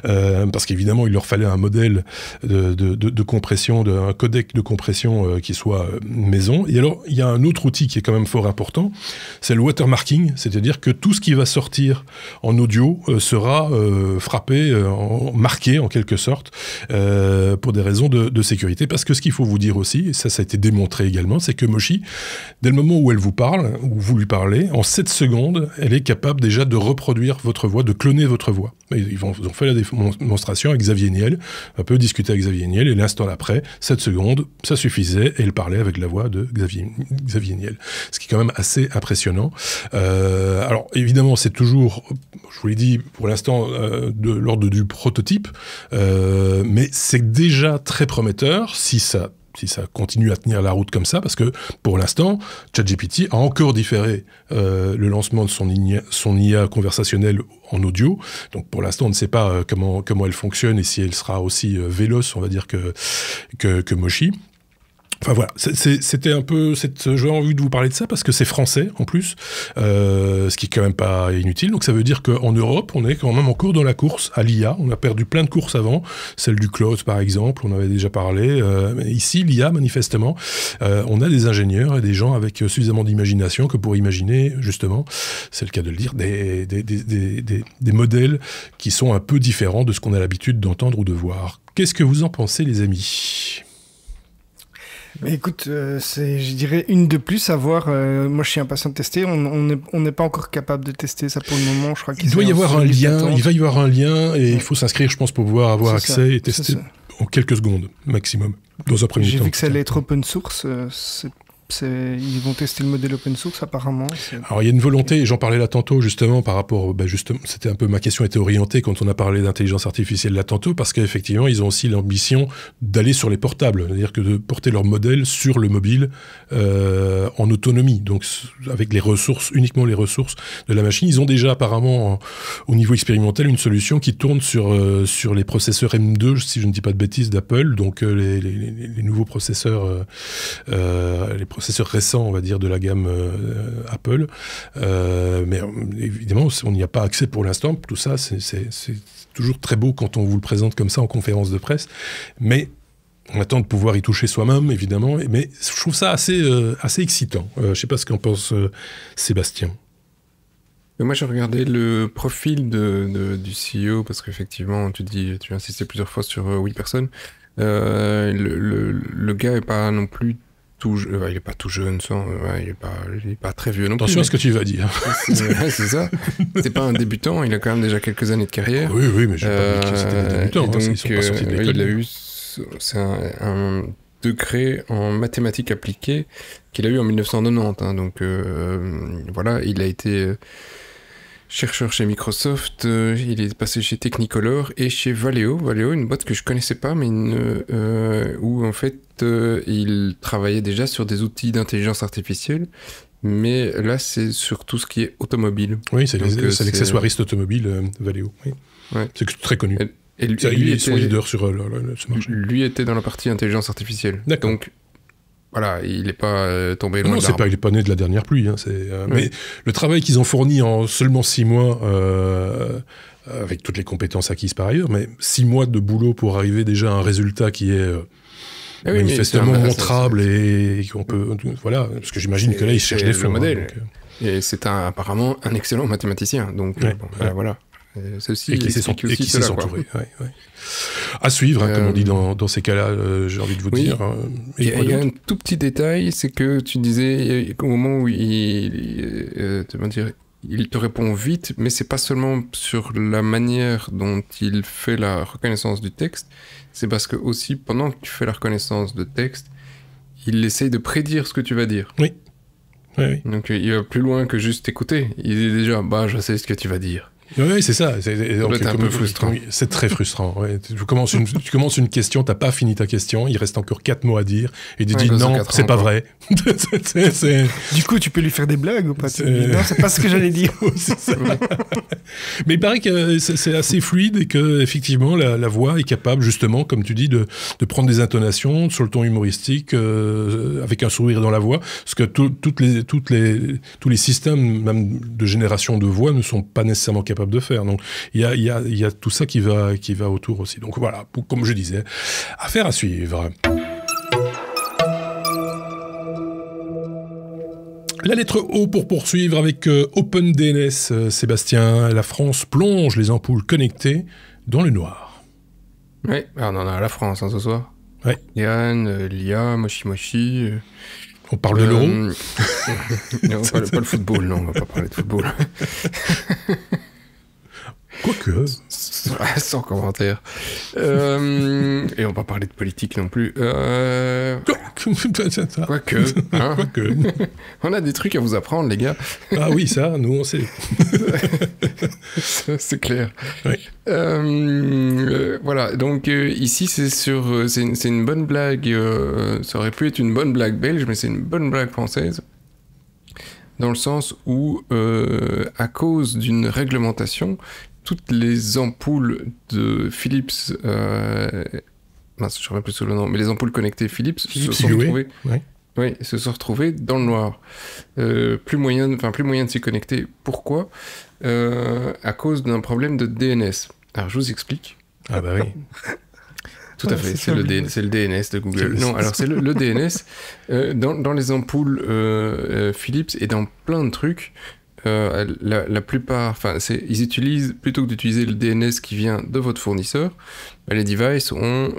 parce qu'évidemment il leur fallait un modèle de compression, un codec de compression qui soit maison. Et alors il y a un autre outil qui est quand même fort important, c'est le watermarking, c'est-à-dire que tout ce qui va sortir en audio sera frappé, marqué en quelque sorte, pour des raisons de sécurité, parce que ce qu'il faut vous dire aussi, et ça a été démontré également, c'est que Moshi, dès le moment où elle vous parle, où vous lui parlez, en 7 secondes, elle est capable déjà de reproduire votre voix, de cloner votre voix. Ils ont fait la démonstration avec Xavier Niel, un peu discuté avec Xavier Niel, et l'instant après, 7 secondes, ça suffisait, et elle parlait avec la voix de Xavier Niel. Ce qui est quand même assez impressionnant. Alors, évidemment, c'est toujours, je vous l'ai dit, pour l'instant, de l'ordre du prototype, mais c'est déjà très prometteur si ça continue à tenir la route comme ça, parce que pour l'instant, ChatGPT a encore différé le lancement de son IA conversationnelle en audio. Donc pour l'instant, on ne sait pas comment elle fonctionne et si elle sera aussi véloce, on va dire, que Moshi. Enfin voilà, c'était un peu j'ai envie de vous parler de ça parce que c'est français en plus, ce qui est quand même pas inutile. Donc ça veut dire qu'en Europe, on est quand même encore dans la course à l'IA. On a perdu plein de courses avant, celle du cloud par exemple, on avait déjà parlé. Mais ici, l'IA, manifestement, on a des ingénieurs et des gens avec suffisamment d'imagination que pour imaginer, justement, c'est le cas de le dire, des modèles qui sont un peu différents de ce qu'on a l'habitude d'entendre ou de voir. Qu'est-ce que vous en pensez, les amis ? Mais écoute, c'est, je dirais, une de plus à voir. Moi, je suis impatient de tester. On n'est pas encore capable de tester ça pour le moment. Je crois qu'il doit y avoir un lien. Il va y avoir un lien et il faut s'inscrire, je pense, pour pouvoir avoir accès et tester en quelques secondes maximum, dans un premier temps. J'ai vu que ça allait être open source. Ils vont tester le modèle open source apparemment. Alors il y a une volonté, et j'en parlais là tantôt justement par rapport, justement, c'était un peu ma question était orientée quand on a parlé d'intelligence artificielle là tantôt, parce qu'effectivement ils ont aussi l'ambition d'aller sur les portables, c'est-à-dire que de porter leur modèle sur le mobile en autonomie, donc avec uniquement les ressources de la machine. Ils ont déjà apparemment au niveau expérimental une solution qui tourne sur les processeurs M2, si je ne dis pas de bêtises, d'Apple, donc les nouveaux processeurs, les processeurs récents, on va dire, de la gamme Apple. Mais évidemment, on n'y a pas accès pour l'instant. Tout ça, c'est toujours très beau quand on vous le présente comme ça en conférence de presse. Mais on attend de pouvoir y toucher soi-même, évidemment. Mais je trouve ça assez excitant. Je ne sais pas ce qu'en pense Sébastien. Moi, j'ai regardé le profil du CEO, parce qu'effectivement, tu as insisté plusieurs fois sur 8 personnes. Le gars n'est pas non plus il est pas tout jeune, il est pas très vieux non plus. Attention à ce que tu vas dire. C'est ça. C'est pas un débutant, il a quand même déjà quelques années de carrière. Oui, mais je n'ai pas dit que c'était des débutants. Donc, ils sont pas sortis de l'école. Il a eu un degré en mathématiques appliquées qu'il a eu en 1990. Donc voilà, il a été chercheur chez Microsoft, il est passé chez Technicolor et chez Valeo. Valeo, une boîte que je connaissais pas, mais où en fait il travaillait déjà sur des outils d'intelligence artificielle, Mais là, c'est sur tout ce qui est automobile. Oui, c'est l'accessoiriste automobile Valeo. Oui. Ouais. C'est très connu. Et lui est son leader sur ce marché. Lui était dans la partie intelligence artificielle. D'accord. Donc, voilà, il n'est pas tombé loin non, de l'arbre. Il n'est pas né de la dernière pluie. Hein, mais le travail qu'ils ont fourni en seulement 6 mois, avec toutes les compétences acquises par ailleurs, mais 6 mois de boulot pour arriver déjà à un résultat qui est manifestement montrable et qu'on peut... Voilà, parce que j'imagine que là, ils cherchent des fonds. Modèle. Et c'est apparemment un excellent mathématicien. Donc, voilà. Et qui s'est entouré. À suivre, comme on dit dans ces cas-là, j'ai envie de vous dire. Il y a un tout petit détail, c'est que tu disais au moment où il te répond vite, mais c'est pas seulement sur la manière dont il fait la reconnaissance du texte, c'est parce que aussi pendant que tu fais la reconnaissance de texte, il essaye de prédire ce que tu vas dire. Oui. Donc il va plus loin que juste écouter. Il dit déjà, je sais ce que tu vas dire. Oui, c'est ça. C'est un peu frustrant. C'est très frustrant. Ouais. Tu commences une question, t'as pas fini ta question, il reste encore 4 mots à dire, et tu dis non, c'est pas vrai. Du coup, tu peux lui faire des blagues ou pas? Non, c'est pas ce que j'allais dire. Mais il paraît que c'est assez fluide et que effectivement la voix est capable justement, comme tu dis, de prendre des intonations sur le ton humoristique avec un sourire dans la voix, parce que tous les systèmes même de génération de voix ne sont pas nécessairement capables de faire. Donc il y a tout ça qui va autour aussi. Donc voilà, comme je disais, affaire à suivre. La lettre O pour poursuivre avec OpenDNS, Sébastien. La France plonge les ampoules connectées dans le noir. Oui, on en a à la France ce soir. Ouais. Yann, Lia, Moshi. On parle de l'euro. Non, pas le football, non, on va pas parler de football. Quoique. Sans commentaire. Et on va pas parler de politique non plus. Quoique. Hein. On a des trucs à vous apprendre, les gars. Ah oui, ça, nous, on sait. C'est clair. Oui. Voilà, donc ici, c'est une bonne blague. Ça aurait pu être une bonne blague belge, mais c'est une bonne blague française. Dans le sens où, à cause d'une réglementation, toutes les ampoules de Philips, je ne sais plus sur le nom, mais les ampoules connectées Philips se sont retrouvées dans le noir. Plus moyen de s'y connecter. Pourquoi ? À cause d'un problème de DNS. Alors je vous explique. Ah bah oui. Tout à fait, c'est le DNS de Google. Non, alors c'est le DNS. Dans les ampoules Philips et dans plein de trucs, la plupart, ils utilisent, plutôt que d'utiliser le DNS qui vient de votre fournisseur, les devices ont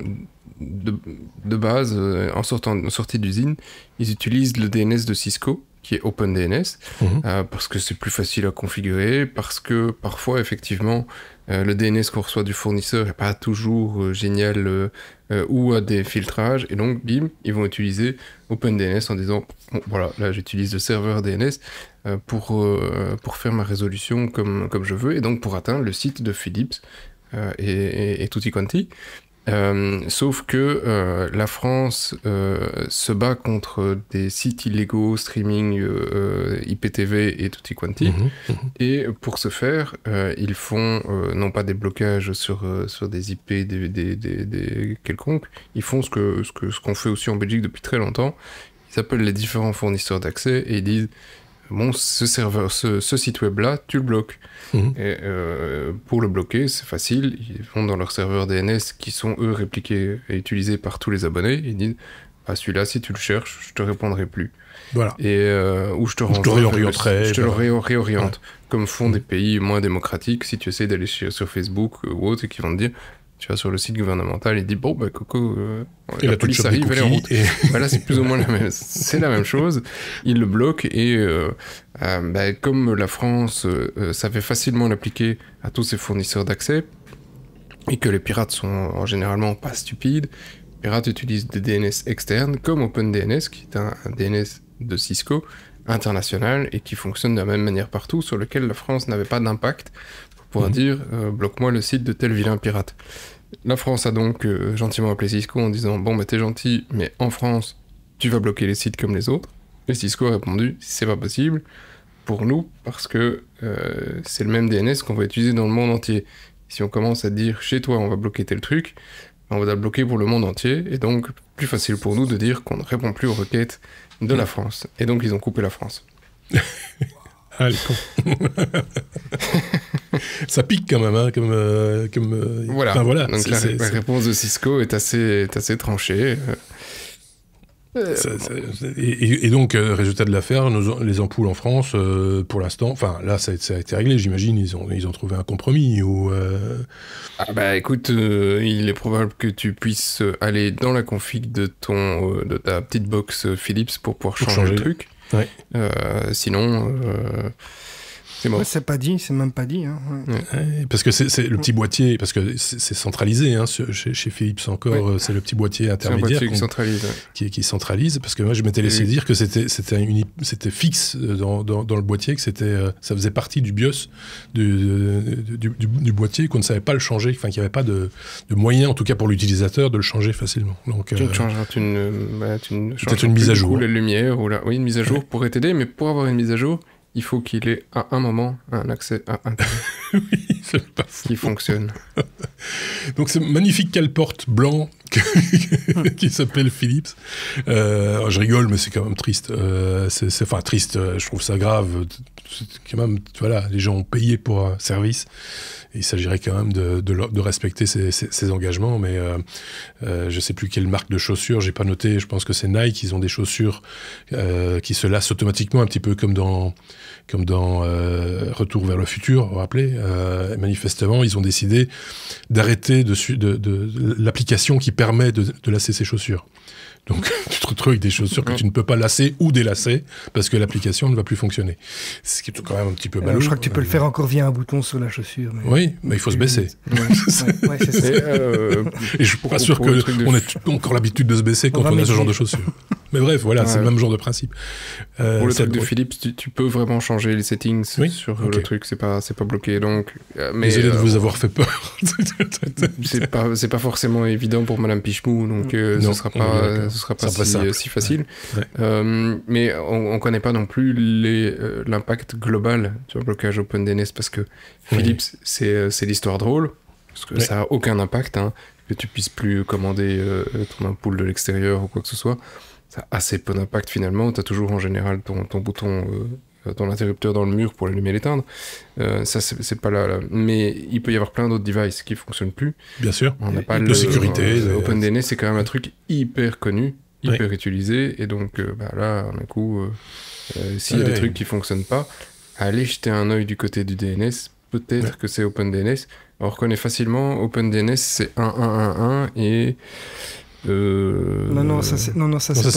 de base, en sortie d'usine, ils utilisent le DNS de Cisco, qui est OpenDNS, parce que c'est plus facile à configurer, parce que parfois, effectivement, le DNS qu'on reçoit du fournisseur n'est pas toujours génial ou a des filtrages, et donc, bim, ils vont utiliser OpenDNS en disant, bon, voilà, là, j'utilise le serveur DNS pour faire ma résolution comme je veux, et donc pour atteindre le site de Philips et tutti quanti. Sauf que la France se bat contre des sites illégaux, streaming, IPTV et tutti quanti. Et pour ce faire, ils font non pas des blocages sur des IP, des quelconques, ils font ce qu'on fait aussi en Belgique depuis très longtemps. Ils appellent les différents fournisseurs d'accès et ils disent bon, ce serveur, ce site web là, tu le bloques. Et pour le bloquer, c'est facile. Ils vont dans leur serveur DNS qui sont eux répliqués et utilisés par tous les abonnés. Ils disent celui-là, si tu le cherches, je te répondrai plus. Voilà. Et ou je te réorienterai. Je te le réoriente. Comme font des pays moins démocratiques. Si tu essaies d'aller sur Facebook ou autre, et qu'ils vont te dire. Tu vas sur le site gouvernemental, il dit bon bah Coco, la police arrive, elle est en route. Voilà, c'est plus ou moins la même chose. Il le bloque et comme la France savait facilement l'appliquer à tous ses fournisseurs d'accès et que les pirates sont généralement pas stupides, les pirates utilisent des DNS externes comme OpenDNS qui est un DNS de Cisco international et qui fonctionne de la même manière partout, sur lequel la France n'avait pas d'impact. Pour dire bloque-moi le site de tel vilain pirate. La France a donc gentiment appelé Cisco en disant bon bah t'es gentil, mais en France tu vas bloquer les sites comme les autres. Et Cisco a répondu, c'est pas possible pour nous, parce que c'est le même DNS qu'on va utiliser dans le monde entier. Si on commence à dire, chez toi, on va bloquer tel truc, on va le bloquer pour le monde entier, et donc plus facile pour nous de dire qu'on ne répond plus aux requêtes de la France. Et donc ils ont coupé la France. Ah, les cons. Ça pique quand même, hein, voilà. Enfin, voilà. Donc la réponse de Cisco est assez tranchée. Et donc, résultat de l'affaire, les ampoules en France, pour l'instant, enfin là, ça a été réglé, j'imagine, ils ont trouvé un compromis. Ah bah écoute, il est probable que tu puisses aller dans la config de ta petite box Philips pour pouvoir changer le truc. Ouais. Sinon, c'est mort. Ouais, c'est même pas dit. Hein. Ouais, parce que c'est le petit boîtier, parce que c'est centralisé, hein, chez Philips encore, c'est le petit boîtier intermédiaire qui centralise, parce que moi je m'étais laissé dire que c'était fixe dans le boîtier, que ça faisait partie du BIOS du boîtier, qu'on ne savait pas le changer, enfin qu'il n'y avait pas de moyen, en tout cas pour l'utilisateur, de le changer facilement. Donc, tu changeras, tu peut-être une mise à jour. Ou la lumière, oui, une mise à jour pourrait t'aider, mais pour avoir une mise à jour, il faut qu'il ait à un moment un accès à Internet oui, c'est pas fou. qui fonctionne. Donc ce magnifique cale-porte blanc qui s'appelle Philips. Je rigole, mais c'est quand même triste. Enfin triste, je trouve ça grave. C'est quand même, voilà, les gens ont payé pour un service. Et il s'agirait quand même de respecter ces engagements, mais je sais plus quelle marque de chaussures, j'ai pas noté, je pense que c'est Nike, ils ont des chaussures qui se lassent automatiquement, un petit peu comme dans Retour vers le futur, vous vous rappelez, manifestement, ils ont décidé d'arrêter de l'application qui permet de lasser ses chaussures. Donc, tu te retrouves avec des chaussures que tu ne peux pas lasser ou délasser parce que l'application ne va plus fonctionner. Ce qui est quand même un petit peu ballot. Je crois que tu peux le faire encore via un bouton sur la chaussure. Oui, mais il faut se baisser. Ouais, c'est ça. Et je suis pas sûr qu'on ait encore l'habitude de se baisser quand on a ce genre de chaussures. Mais bref, voilà, c'est le même genre de principe. Pour le truc de Philips, tu peux vraiment changer les settings sur le truc, c'est pas bloqué. Donc, désolé de vous avoir fait peur. c'est pas forcément évident pour Madame Pichemou, donc ce sera pas si facile. Ouais. Mais on connaît pas non plus l'impact global sur le blocage OpenDNS, parce que Philips, c'est l'histoire drôle, parce que ça a aucun impact, hein, que tu puisses plus commander ton ampoule de l'extérieur ou quoi que ce soit. Ça a assez peu d'impact finalement. Tu as toujours en général ton bouton, ton interrupteur dans le mur pour l'allumer et l'éteindre. Ça, c'est pas là. Mais il peut y avoir plein d'autres devices qui fonctionnent plus. Bien sûr. On n'a pas de sécurité. OpenDNS, c'est quand même un truc hyper connu, hyper utilisé. Et donc là, d'un coup, s'il y a des trucs qui fonctionnent pas, allez jeter un œil du côté du DNS. Peut-être que c'est OpenDNS. On reconnaît facilement OpenDNS, c'est 1111 et... Non, ça c'est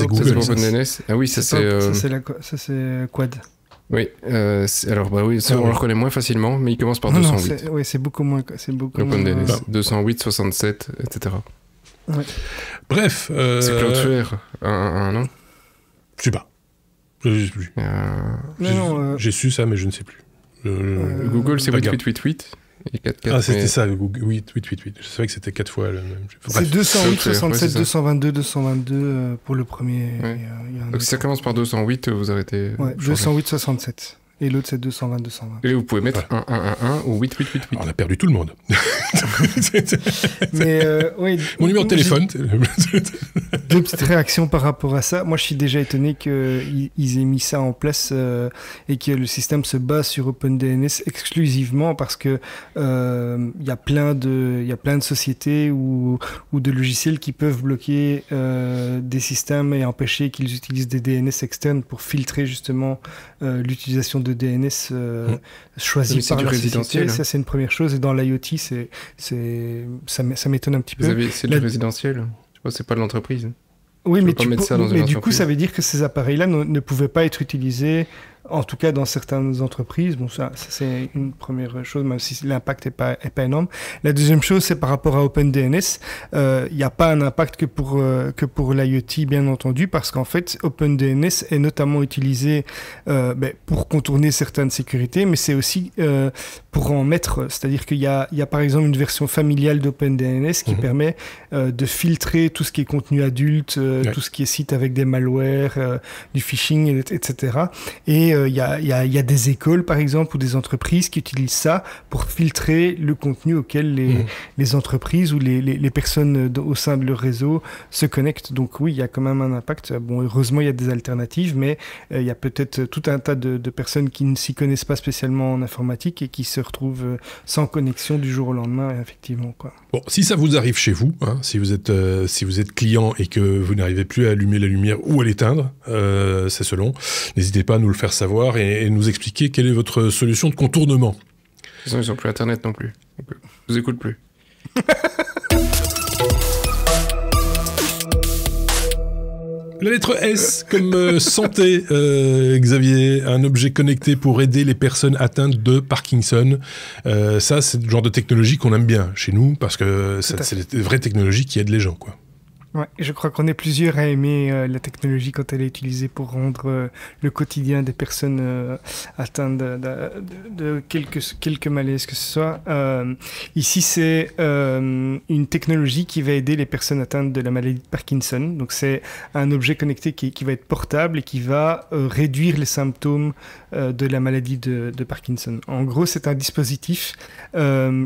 Google. C'est OpenDNS. Ah oui, ça c'est Quad. Oui, alors bah oui, on le reconnaît moins facilement, mais il commence par 208. Oui, c'est beaucoup moins. OpenDNS, 208, 67, etc. Ouais. Bref. C'est Cloudflare, non? Je sais pas. Je sais plus. J'ai su ça, mais je ne sais plus. Google, c'est 8888. C'était ça, Google. Oui, 888. Je savais que c'était 4 fois le même. C'est 208, 67, 222, 222 pour le premier. Ouais. Donc si ça commence par 208, vous arrêtez. Ouais, 208, 67. Et l'autre, c'est 220, 220. Et vous pouvez mettre 1111 ou 8888. On a perdu tout le monde. Mais oui. Mon numéro de téléphone. Deux petites réactions par rapport à ça. Moi, je suis déjà étonné qu'ils aient mis ça en place et que le système se base sur OpenDNS exclusivement parce que y a plein de sociétés ou de logiciels qui peuvent bloquer des systèmes et empêcher qu'ils utilisent des DNS externes pour filtrer justement l'utilisation de DNS choisi par la société. Ça, c'est une première chose. Et dans l'IoT, ça m'étonne un petit peu. C'est du résidentiel. Je pense que c'est pas de l'entreprise. Oui, mais du coup, ça veut dire que ces appareils-là ne pouvaient pas être utilisés en tout cas dans certaines entreprises. Bon, ça c'est une première chose, même si l'impact est pas énorme. La deuxième chose, c'est par rapport à OpenDNS. Il n'y a pas un impact que pour l'IoT, bien entendu, parce qu'en fait, OpenDNS est notamment utilisé pour contourner certaines sécurités, mais c'est aussi pour en mettre. C'est-à-dire qu'il y a par exemple une version familiale d'OpenDNS qui permet de filtrer tout ce qui est contenu adulte, tout ce qui est site avec des malwares, du phishing, etc. Et il y a des écoles, par exemple, ou des entreprises qui utilisent ça pour filtrer le contenu auquel les entreprises ou les personnes au sein de leur réseau se connectent. Donc oui, il y a quand même un impact. Bon, heureusement, il y a des alternatives, mais il y a peut-être tout un tas de personnes qui ne s'y connaissent pas spécialement en informatique et qui se retrouvent sans connexion du jour au lendemain, effectivement, quoi. Bon, si ça vous arrive chez vous, hein, si vous êtes client et que vous n'arrivez plus à allumer la lumière ou à l'éteindre, c'est selon, n'hésitez pas à nous le faire savoir et nous expliquer quelle est votre solution de contournement. De toute façon, ils n'ont plus Internet non plus. Donc, je vous écoute plus. La lettre S comme santé, Xavier, un objet connecté pour aider les personnes atteintes de Parkinson. Ça, c'est le genre de technologie qu'on aime bien chez nous parce que c'est des vraies technologies qui aident les gens, quoi. Ouais, je crois qu'on est plusieurs à aimer la technologie quand elle est utilisée pour rendre le quotidien des personnes atteintes de quelques malaises que ce soit. Ici, c'est une technologie qui va aider les personnes atteintes de la maladie de Parkinson. Donc, c'est un objet connecté qui va être portable et qui va réduire les symptômes de la maladie de Parkinson. En gros, c'est un dispositif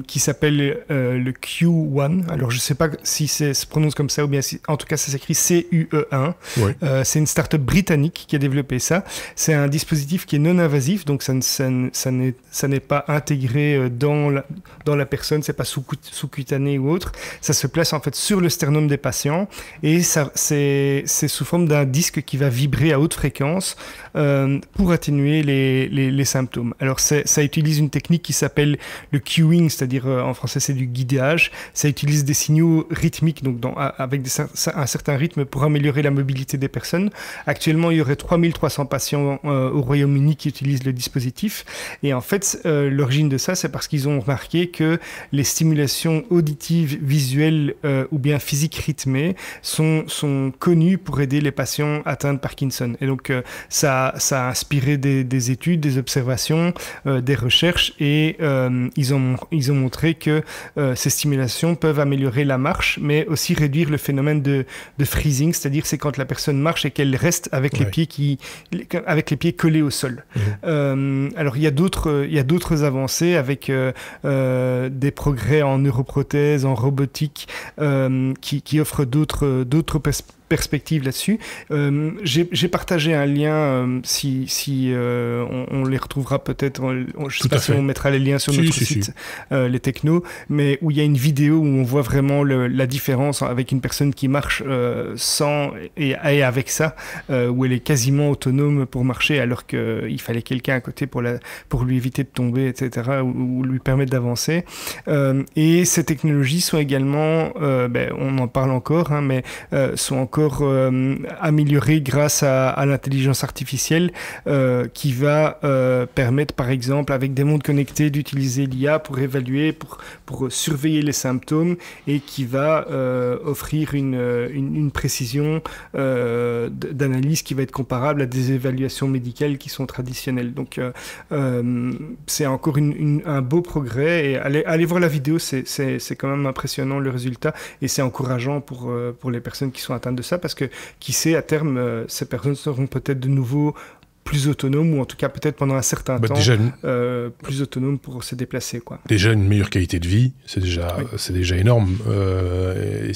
qui s'appelle le Q1. Alors, je ne sais pas si ça se prononce comme ça ou bien si en tout cas, ça s'écrit CUE1. Ouais. C'est une start-up britannique qui a développé ça. C'est un dispositif qui est non invasif, donc ça n'est pas intégré dans la personne, c'est pas sous-cutané ou autre. Ça se place en fait sur le sternum des patients et c'est sous forme d'un disque qui va vibrer à haute fréquence pour atténuer les symptômes. Alors, ça utilise une technique qui s'appelle le cueing, c'est-à-dire en français, c'est du guidage. Ça utilise des signaux rythmiques, donc avec un certain rythme pour améliorer la mobilité des personnes. Actuellement, il y aurait 3300 patients au Royaume-Uni qui utilisent le dispositif. Et en fait, l'origine de ça, c'est parce qu'ils ont remarqué que les stimulations auditives, visuelles ou bien physiques rythmées sont connues pour aider les patients atteints de Parkinson. Et donc, ça a inspiré des études, des observations, des recherches et ils ont montré que ces stimulations peuvent améliorer la marche, mais aussi réduire le phénomène de freezing, c'est-à-dire c'est quand la personne marche et qu'elle reste avec les pieds collés au sol. Alors il y a d'autres avancées avec des progrès en neuroprothèse, en robotique qui offrent d'autres perspectives là-dessus. J'ai partagé un lien, si on les retrouvera peut-être, je sais pas si on mettra les liens sur notre site, les technos, mais où il y a une vidéo où on voit vraiment la différence avec une personne qui marche sans et avec ça, où elle est quasiment autonome pour marcher alors qu'il fallait quelqu'un à côté pour lui éviter de tomber, etc., ou lui permettre d'avancer. Et ces technologies sont également, on en parle encore, hein, mais sont encore améliorée grâce à l'intelligence artificielle qui va permettre par exemple avec des montres connectées d'utiliser l'IA pour évaluer, pour surveiller les symptômes et qui va offrir une précision d'analyse qui va être comparable à des évaluations médicales qui sont traditionnelles. Donc c'est encore un beau progrès et allez voir la vidéo, c'est quand même impressionnant le résultat et c'est encourageant pour les personnes qui sont atteintes de ça parce que qui sait à terme ces personnes seront peut-être de nouveau plus autonome ou en tout cas peut-être pendant un certain temps plus autonome pour se déplacer, quoi. Déjà une meilleure qualité de vie, c'est déjà énorme. Et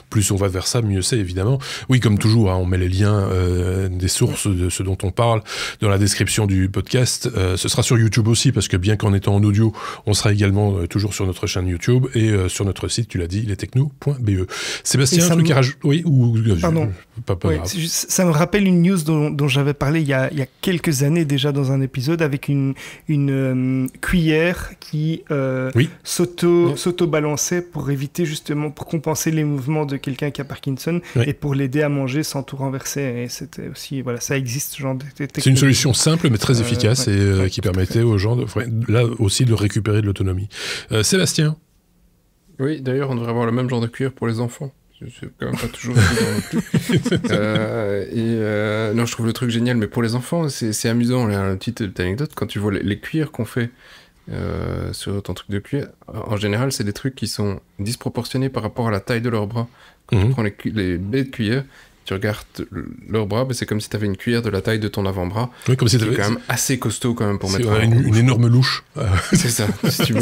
plus on va vers ça, mieux c'est évidemment. Oui, comme toujours, hein, on met les liens des sources de ce dont on parle dans la description du podcast. Ce sera sur YouTube aussi parce que bien qu'en étant en audio, on sera également toujours sur notre chaîne YouTube et sur notre site, tu l'as dit, lestechno.be. Sébastien, un truc à rajouter? Oui, ou pardon. Pas grave. Ça me rappelle une news dont j'avais parlé il y a quelques années déjà dans un épisode, avec une cuillère qui s'auto-balançait pour éviter justement, pour compenser les mouvements de quelqu'un qui a Parkinson et pour l'aider à manger sans tout renverser. Et c'était aussi, voilà, ça existe, ce genre de technologie. C'est une solution simple mais très efficace qui permettait aux gens, là aussi, de récupérer de l'autonomie. Sébastien? Oui, d'ailleurs, on devrait avoir le même genre de cuillère pour les enfants. C'est quand même pas toujours évident non plus. Non, je trouve le truc génial, mais pour les enfants, c'est amusant. Là, une petite anecdote, quand tu vois les cuillères qu'on fait sur ton truc de cuillère, en général, c'est des trucs qui sont disproportionnés par rapport à la taille de leurs bras. Quand tu prends les baies de cuillère, tu regardes leurs bras, c'est comme si tu avais une cuillère de la taille de ton avant-bras. Oui, comme si tu avais... quand même assez costaud quand même pour mettre une énorme louche. C'est ça. Si tu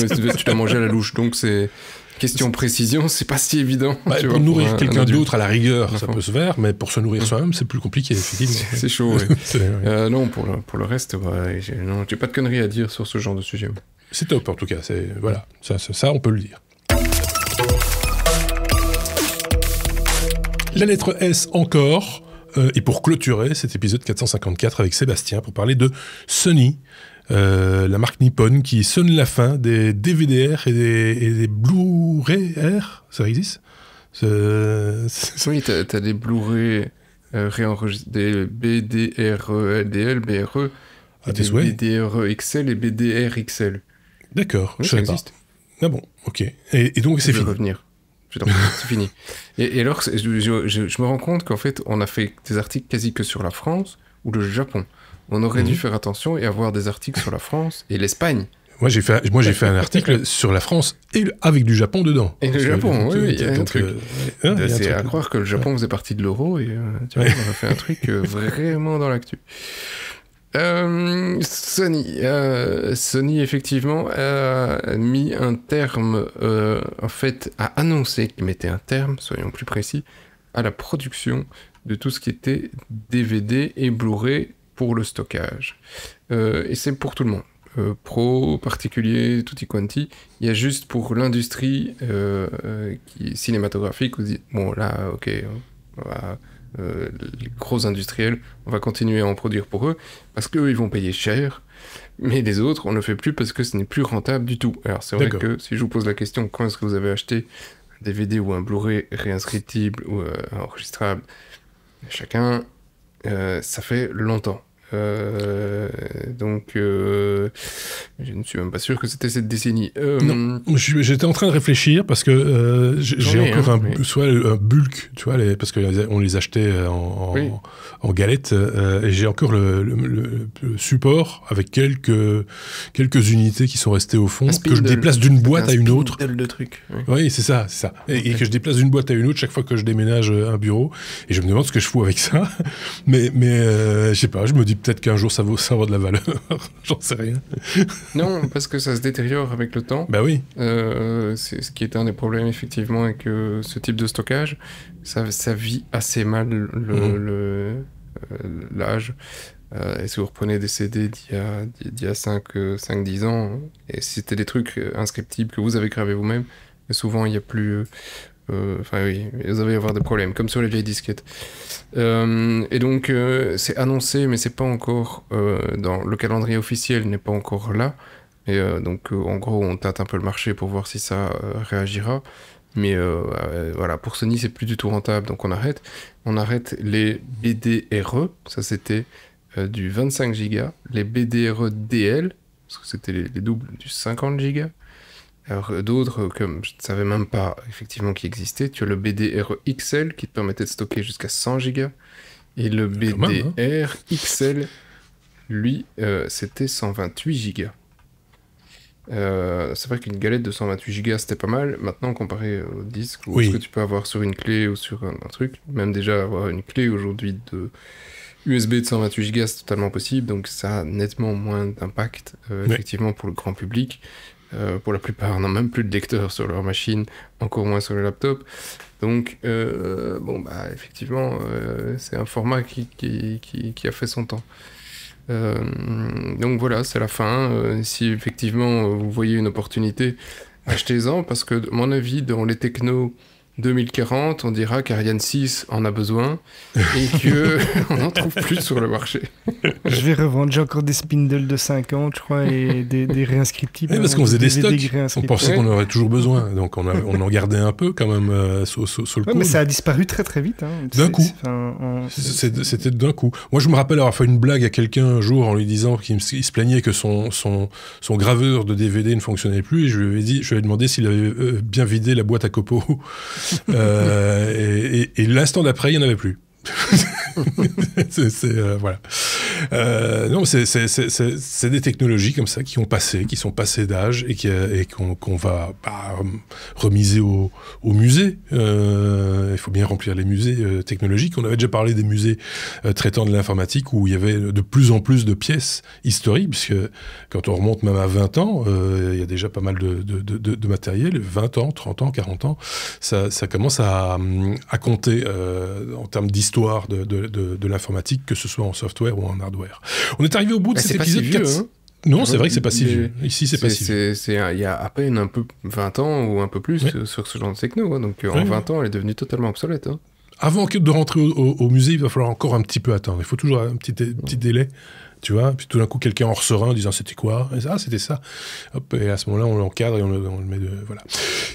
dois manger à la louche. Donc c'est... Question précision, c'est pas si évident. Pour nourrir quelqu'un d'autre, à la rigueur, ça peut se faire, mais pour se nourrir soi-même, c'est plus compliqué, effectivement. C'est chaud, oui. Non, pour le reste, j'ai pas de conneries à dire sur ce genre de sujet. C'est top, en tout cas. Voilà, ça, on peut le dire. La lettre S encore, et pour clôturer cet épisode 454 avec Sébastien, pour parler de Sony, la marque Nippon qui sonne la fin des DVD-R et des Blu-ray R, ça existe? Oui, t'as des Blu-ray réenregistrés, des BDR-LDL, BRE, des BDR XL et BDR XL. D'accord, oui, je sais pas. Ah bon, ok. Et donc c'est fini. Revenir. C'est fini. Et alors, je me rends compte qu'en fait, on a fait des articles quasi que sur la France ou le Japon. On aurait dû faire attention et avoir des articles sur la France et l'Espagne. Moi, j'ai fait un article sur la France et avec du Japon dedans. Et le Japon, oui, il y a un truc. C'est à croire que le Japon faisait partie de l'euro et tu vois, on a fait un truc vraiment dans l'actu. Sony, effectivement, a mis un terme, en fait, a annoncé qu'il mettait un terme, soyons plus précis, à la production de tout ce qui était DVD et Blu-ray pour le stockage. Et c'est pour tout le monde. Pro, particulier, tutti quanti. Il y a juste pour l'industrie cinématographique, bon là, ok, on va... les gros industriels, on va continuer à en produire pour eux, parce qu'eux, ils vont payer cher, mais les autres, on ne le fait plus parce que ce n'est plus rentable du tout. Alors, c'est vrai que si je vous pose la question, quand est-ce que vous avez acheté un DVD ou un Blu-ray réinscriptible ou enregistrable, chacun, ça fait longtemps. Donc, je ne suis même pas sûr que c'était cette décennie. Non, j'étais en train de réfléchir parce que j'ai encore un bulk, tu vois, parce qu'on les achetait en galettes, et j'ai encore le support avec quelques unités qui sont restées au fond, que je déplace d'une boîte à une autre. De trucs. Oui, c'est ça. Et que je déplace d'une boîte à une autre chaque fois que je déménage un bureau, et je me demande ce que je fous avec ça. mais je sais pas, je me dis peut-être qu'un jour ça va avoir de la valeur. J'en sais rien. Non, parce que ça se détériore avec le temps. Bah oui. C'est ce qui est un des problèmes, effectivement, avec ce type de stockage. Ça vit assez mal l'âge. Et si vous reprenez des CD d'il y a 5-10 ans, et si c'était des trucs inscriptibles que vous avez gravés vous-même, et souvent il n'y a plus... Enfin oui, vous allez avoir des problèmes, comme sur les vieilles disquettes. Et donc, c'est annoncé, mais c'est pas encore... dans le calendrier officiel n'est pas encore là. Et donc, en gros, on tâte un peu le marché pour voir si ça réagira. Mais voilà, pour Sony, c'est plus du tout rentable, donc on arrête. On arrête les BDRE, ça c'était du 25 Go. Les BDRE DL, parce que c'était les doubles du 50 Go. Alors d'autres, comme je ne savais même pas effectivement qui existait, tu as le BDR XL qui te permettait de stocker jusqu'à 100 Go. Et le BDR XL, lui, c'était 128 Go. C'est vrai qu'une galette de 128 Go c'était pas mal. Maintenant, comparé au disque, ou ce que tu peux avoir sur une clé ou sur un truc, même déjà avoir une clé aujourd'hui de USB de 128 Go, c'est totalement possible. Donc ça a nettement moins d'impact, effectivement, pour le grand public. Pour la plupart, n'ont même plus de lecteur sur leur machine, encore moins sur le laptop. Donc, effectivement, c'est un format qui a fait son temps. Donc voilà, c'est la fin. Si effectivement vous voyez une opportunité, achetez-en, parce que, à mon avis, dans les technos 2040, on dira qu'Ariane 6 en a besoin et qu'on n'en trouve plus sur le marché. Je vais revendre. J'ai encore des spindles de 50, je crois, et des réinscriptibles. Oui, parce qu'on faisait des stocks. On pensait qu'on aurait toujours besoin. Donc, on en gardait un peu quand même sous le coude. Mais ça a disparu très très vite. D'un coup. C'était d'un coup. Moi, je me rappelle avoir fait une blague à quelqu'un un jour en lui disant qu'il se plaignait que son graveur de DVD ne fonctionnait plus. Et je lui ai demandé s'il avait bien vidé la boîte à copeaux. Et l'instant d'après, il n'y en avait plus. Voilà. Non, c'est des technologies comme ça qui sont passées d'âge et qu'on va remiser au musée. Il faut bien remplir les musées technologiques. On avait déjà parlé des musées traitant de l'informatique où il y avait de plus en plus de pièces historiques, puisque quand on remonte même à 20 ans, il y a déjà pas mal de matériel. 20 ans, 30 ans, 40 ans, ça commence à compter en termes d'histoire de l'informatique, que ce soit en software ou en hardware. On est arrivé au bout de cet épisode. Si vieux, hein. Non, c'est vrai que c'est pas si vieux. Ici, c'est pas si vieux. Il y a à peine un peu 20 ans ou un peu plus sur ce genre de techno. Hein. Donc en 20 ans, elle est devenue totalement obsolète. Hein. Avant de rentrer au musée, il va falloir encore un petit peu attendre. Il faut toujours un petit délai. Tu vois, puis tout d'un coup, quelqu'un en ressort en disant c'était quoi ? C'était ça. Hop, et à ce moment-là, on l'encadre et on le met voilà.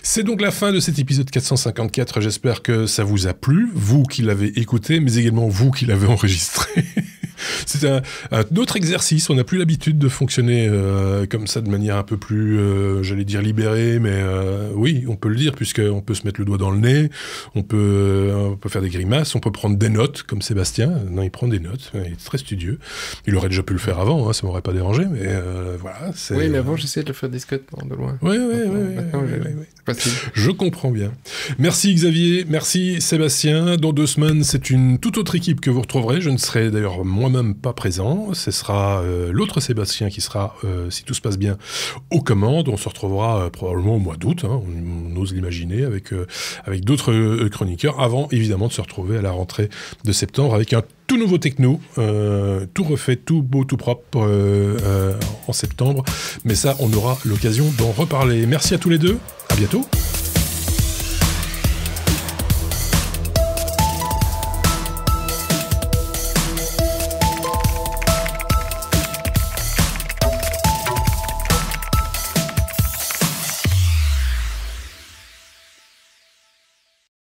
C'est donc la fin de cet épisode 454. J'espère que ça vous a plu, vous qui l'avez écouté, mais également vous qui l'avez enregistré. C'est un autre exercice. On n'a plus l'habitude de fonctionner comme ça de manière un peu plus, j'allais dire libérée, mais oui, on peut le dire, puisqu'on peut se mettre le doigt dans le nez, on peut faire des grimaces, on peut prendre des notes, comme Sébastien. Non, il prend des notes, il est très studieux. Il aurait déjà pu le faire avant, hein, ça m'aurait pas dérangé, mais voilà. Oui, mais avant, j'essayais de le faire discrètement, de loin. Oui. Facile. Je comprends bien. Merci Xavier, merci Sébastien. Dans 2 semaines, c'est une toute autre équipe que vous retrouverez. Je ne serai d'ailleurs moi-même pas présent. Ce sera l'autre Sébastien qui sera, si tout se passe bien, aux commandes. On se retrouvera probablement au mois d'août, hein, on ose l'imaginer, avec d'autres chroniqueurs, avant évidemment de se retrouver à la rentrée de septembre avec un tout nouveau techno, tout refait, tout beau, tout propre en septembre. Mais ça, on aura l'occasion d'en reparler. Merci à tous les deux. À bientôt.